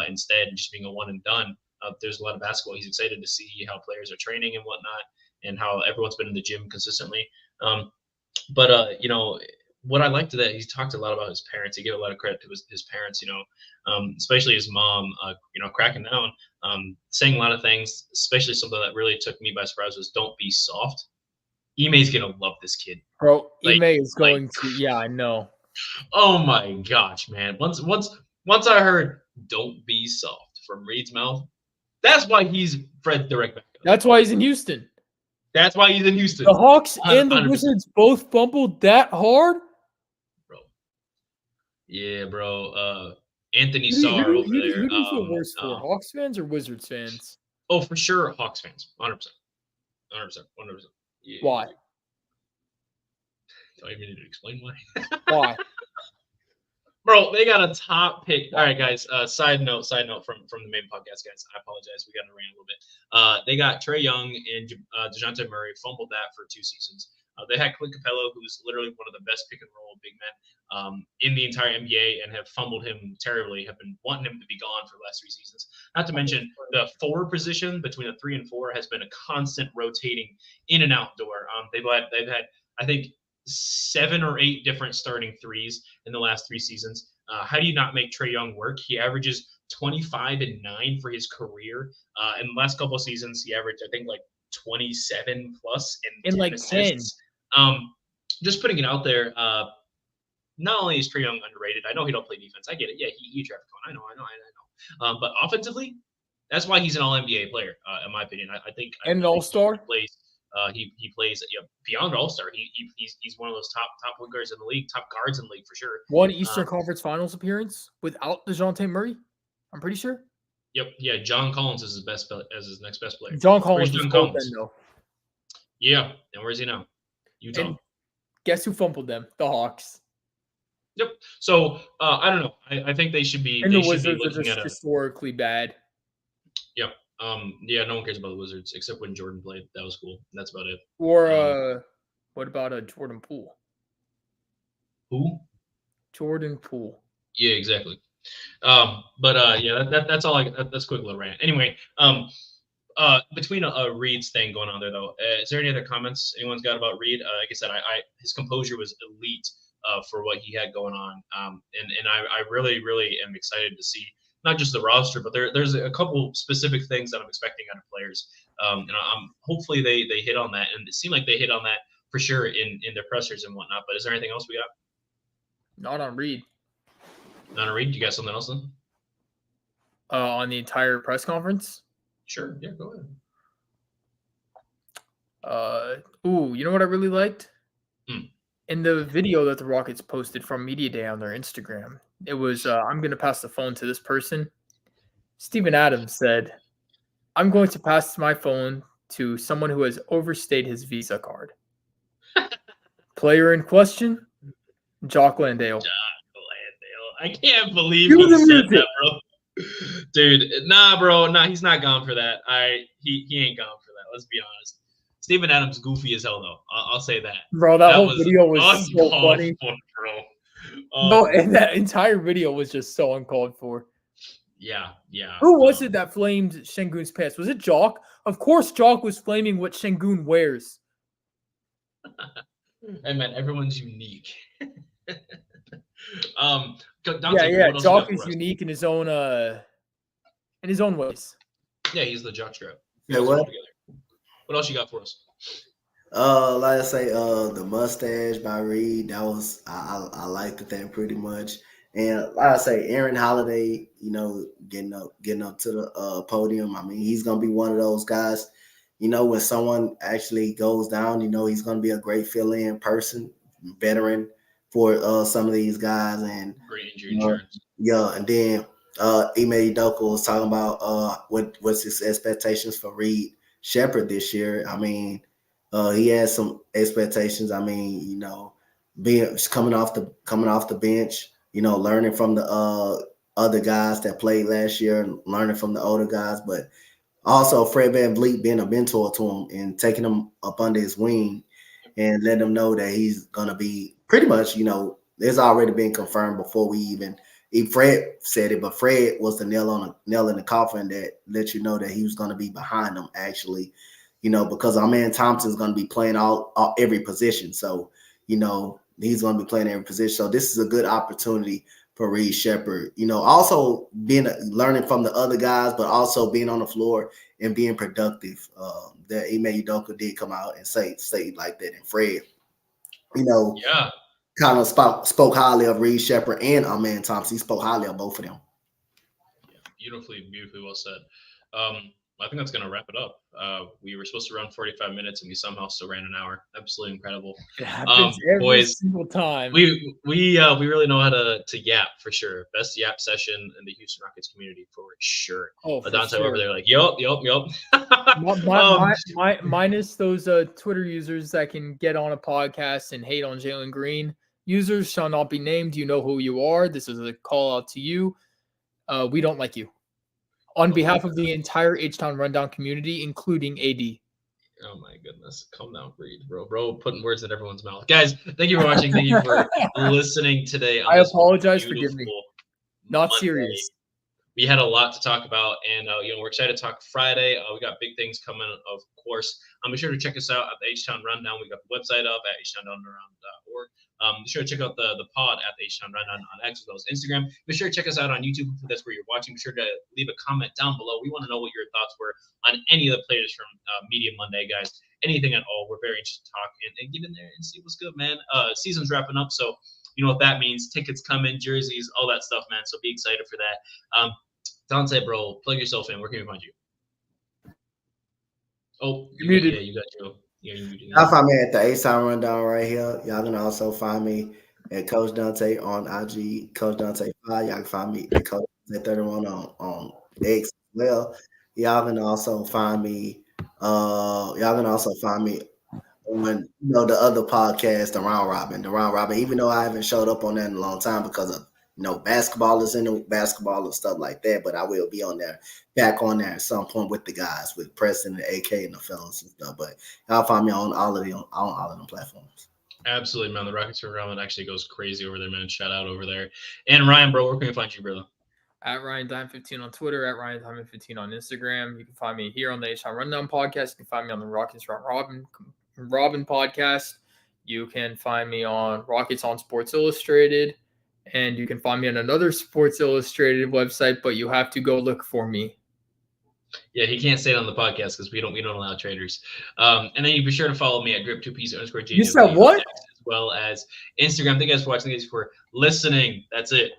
instead, just being a one and done. There's a lot of basketball. He's excited to see how players are training and whatnot, and how everyone's been in the gym consistently. But what I liked that he talked a lot about his parents. He gave a lot of credit to his parents, especially his mom, cracking down, saying a lot of things, especially something that really took me by surprise was don't be soft. Ime's going to love this kid. Bro, Ime is going to, yeah, I know. Oh my gosh, man. Once I heard "Don't be soft" from Reed's mouth, that's why he's Fred direct backup. That's why he's in Houston. That's why he's in Houston. The Hawks and the 100%. Wizards both fumbled that hard. Bro. Yeah, bro. Anthony Who Sarr over do there. you feel worse for, Hawks fans or Wizards fans? Oh, for sure, Hawks fans. 100%. 100%. 100%. Yeah. Why? Do I even need to explain why? Why? Bro, they got a top pick. All right, guys. Side note from the main podcast, guys. I apologize. We got to rant a little bit. They got Trae Young and DeJounte Murray fumbled that for 2 seasons. They had Clint Capella, who's literally one of the best pick and roll big men in the entire NBA, and have fumbled him terribly. Have been wanting him to be gone for the last 3 seasons. Not to mention the 4 position between the 3 and 4 has been a constant rotating in and out door. They've had I think 7 or 8 different starting threes in the last 3 seasons. How do you not make Trae Young work? He averages 25 and 9 for his career. In the last couple of seasons, he averaged, I think, like 27 plus and 10 like assists. Just putting it out there. Not only is Trae Young underrated, I know he don't play defense. I get it. Yeah, he traffic cone. I know. But offensively, that's why he's an All NBA player, in my opinion. I think and an All Star. He plays beyond All Star. He's one of those top point guards in the league, top guards in the league for sure. One Eastern Conference Finals appearance without DeJounte Murray. I'm pretty sure. Yep. Yeah. John Collins is his next best player. John Collins is both then, though. Yeah. And where's he now? Utah. And guess who fumbled them? The Hawks. Yep. So I don't know. I think they should be. And they the Wizards are just historically bad. Yep. Yeah. No one cares about the Wizards except when Jordan played. That was cool. That's about it. Or what about a Jordan Poole? Who? Jordan Poole. Yeah. Exactly. But yeah, that's all. That's a quick little rant. Anyway, between a Reed's thing going on there though, is there any other comments anyone's got about Reed? Like I said, his composure was elite for what he had going on, and I really am excited to see not just the roster, but there's a couple specific things that I'm expecting out of players, and I'm hopefully they hit on that, and it seemed like they hit on that for sure in their pressers and whatnot. But is there anything else we got? Not on Reed. Not on Reed. You got something else then? On the entire press conference? Sure. Yeah, go ahead. You know what I really liked? In the video that the Rockets posted from Media Day on their Instagram, it was, I'm going to pass the phone to this person. Steven Adams said, I'm going to pass my phone to someone who has overstayed his Visa card. Player in question, Jock Landale. I can't believe he said that, bro. Dude, bro. He's not gone for that. He ain't gone for that. Let's be honest. Steven Adams goofy as hell though. I'll say that. Bro, that whole video was so funny. Bro. No, and that entire video was just so uncalled for. Yeah. Who was it that flamed Şengün's pants? Was it Jock? Of course Jock was flaming what Şengün wears. Hey man, everyone's unique. Donte, Jock is unique in his own ways. Yeah, he's the jock strap. Yeah, what else you got for us? Like I say, the mustache by Reed, that was I liked that pretty much. And like I say, Aaron Holiday, getting up to the podium. I mean, he's gonna be one of those guys. When someone actually goes down, he's gonna be a great fill-in person, veteran for some of these guys. And great injury insurance. Yeah, and then Ime Udoka was talking about what's his expectations for Reed Shepherd this year. I mean, he has some expectations. I mean, being coming off the bench, learning from the other guys that played last year and learning from the older guys, but also Fred VanVleet being a mentor to him and taking him up under his wing and letting him know that he's gonna be pretty much, there's already been confirmed before we even Fred said it, but Fred was the nail in the coffin that let you know that he was going to be behind them actually, because our man Thompson's going to be playing every position. So, he's going to be playing every position. So this is a good opportunity for Reed Shepherd, also learning from the other guys, but also being on the floor and being productive. That Ime Udoka did come out and say like that. And Fred, Yeah. kind of spoke highly of Reed Shepherd and Amen Thompson. He spoke highly of both of them. Beautifully well said. I think that's going to wrap it up. We were supposed to run 45 minutes, and we somehow still ran an hour. Absolutely incredible. It happens every boys, single time. We really know how to yap for sure. Best yap session in the Houston Rockets community for sure. Oh, for Donte sure. over there like, yup. Minus those Twitter users that can get on a podcast and hate on Jalen Green. Users shall not be named. You know who you are. This is a call out to you. We don't like you. On behalf of the entire Htownrundown community, including AD. Oh my goodness. Calm down, breathe, bro. Putting words in everyone's mouth. Guys, thank you for watching. Thank you for listening today. I apologize. Forgive me. Not Monday. serious. We had a lot to talk about, and we're excited to talk Friday. We got big things coming, of course. Be sure to check us out at the Htownrundown. We got the website up at htownrundown.org. Be sure to check out the pod at the Htownrundown on X as well as Instagram. Be sure to check us out on YouTube if that's where you're watching. Be sure to leave a comment down below. We want to know what your thoughts were on any of the players from Media Monday, guys. Anything at all. We're very interested to talk and get in there and see what's good, man. Season's wrapping up, so you know what that means. Tickets coming, jerseys, all that stuff, man. So be excited for that. Donte, bro, plug yourself in. Where can we find you? Oh, you're muted. Yeah, you got you. Yeah, you're muted. Y'all find me at the Htownrundown right here. Y'all can also find me at Coach Donte on IG, Coach Donte 5. Y'all can find me at Coach Donte 31 on X as well. Y'all can also find me. On the other podcast, the Round Robin. Even though I haven't showed up on that in a long time because of basketball is in the basketball and stuff like that, but I will be back on there at some point with the guys, with Preston and AK and the fellas and stuff. But y'all find me on all of them platforms. Absolutely, man. The Rockets Round actually goes crazy over there, man. Shout out over there. And Ryan, bro, where can we find you, brother? At Ryan Dime 15 on Twitter, at Ryan Dime 15 on Instagram. You can find me here on the Htownrundown podcast. You can find me on the Rockets Round Robin podcast. You can find me on Rockets on Sports Illustrated. And you can find me on another Sports Illustrated website, but you have to go look for me. Yeah, he can't say it on the podcast because we don't allow traders. And then you be sure to follow me at grip2piece_JJ. You said what? As well as Instagram. Thank you guys for watching. Thank you guys for listening. That's it.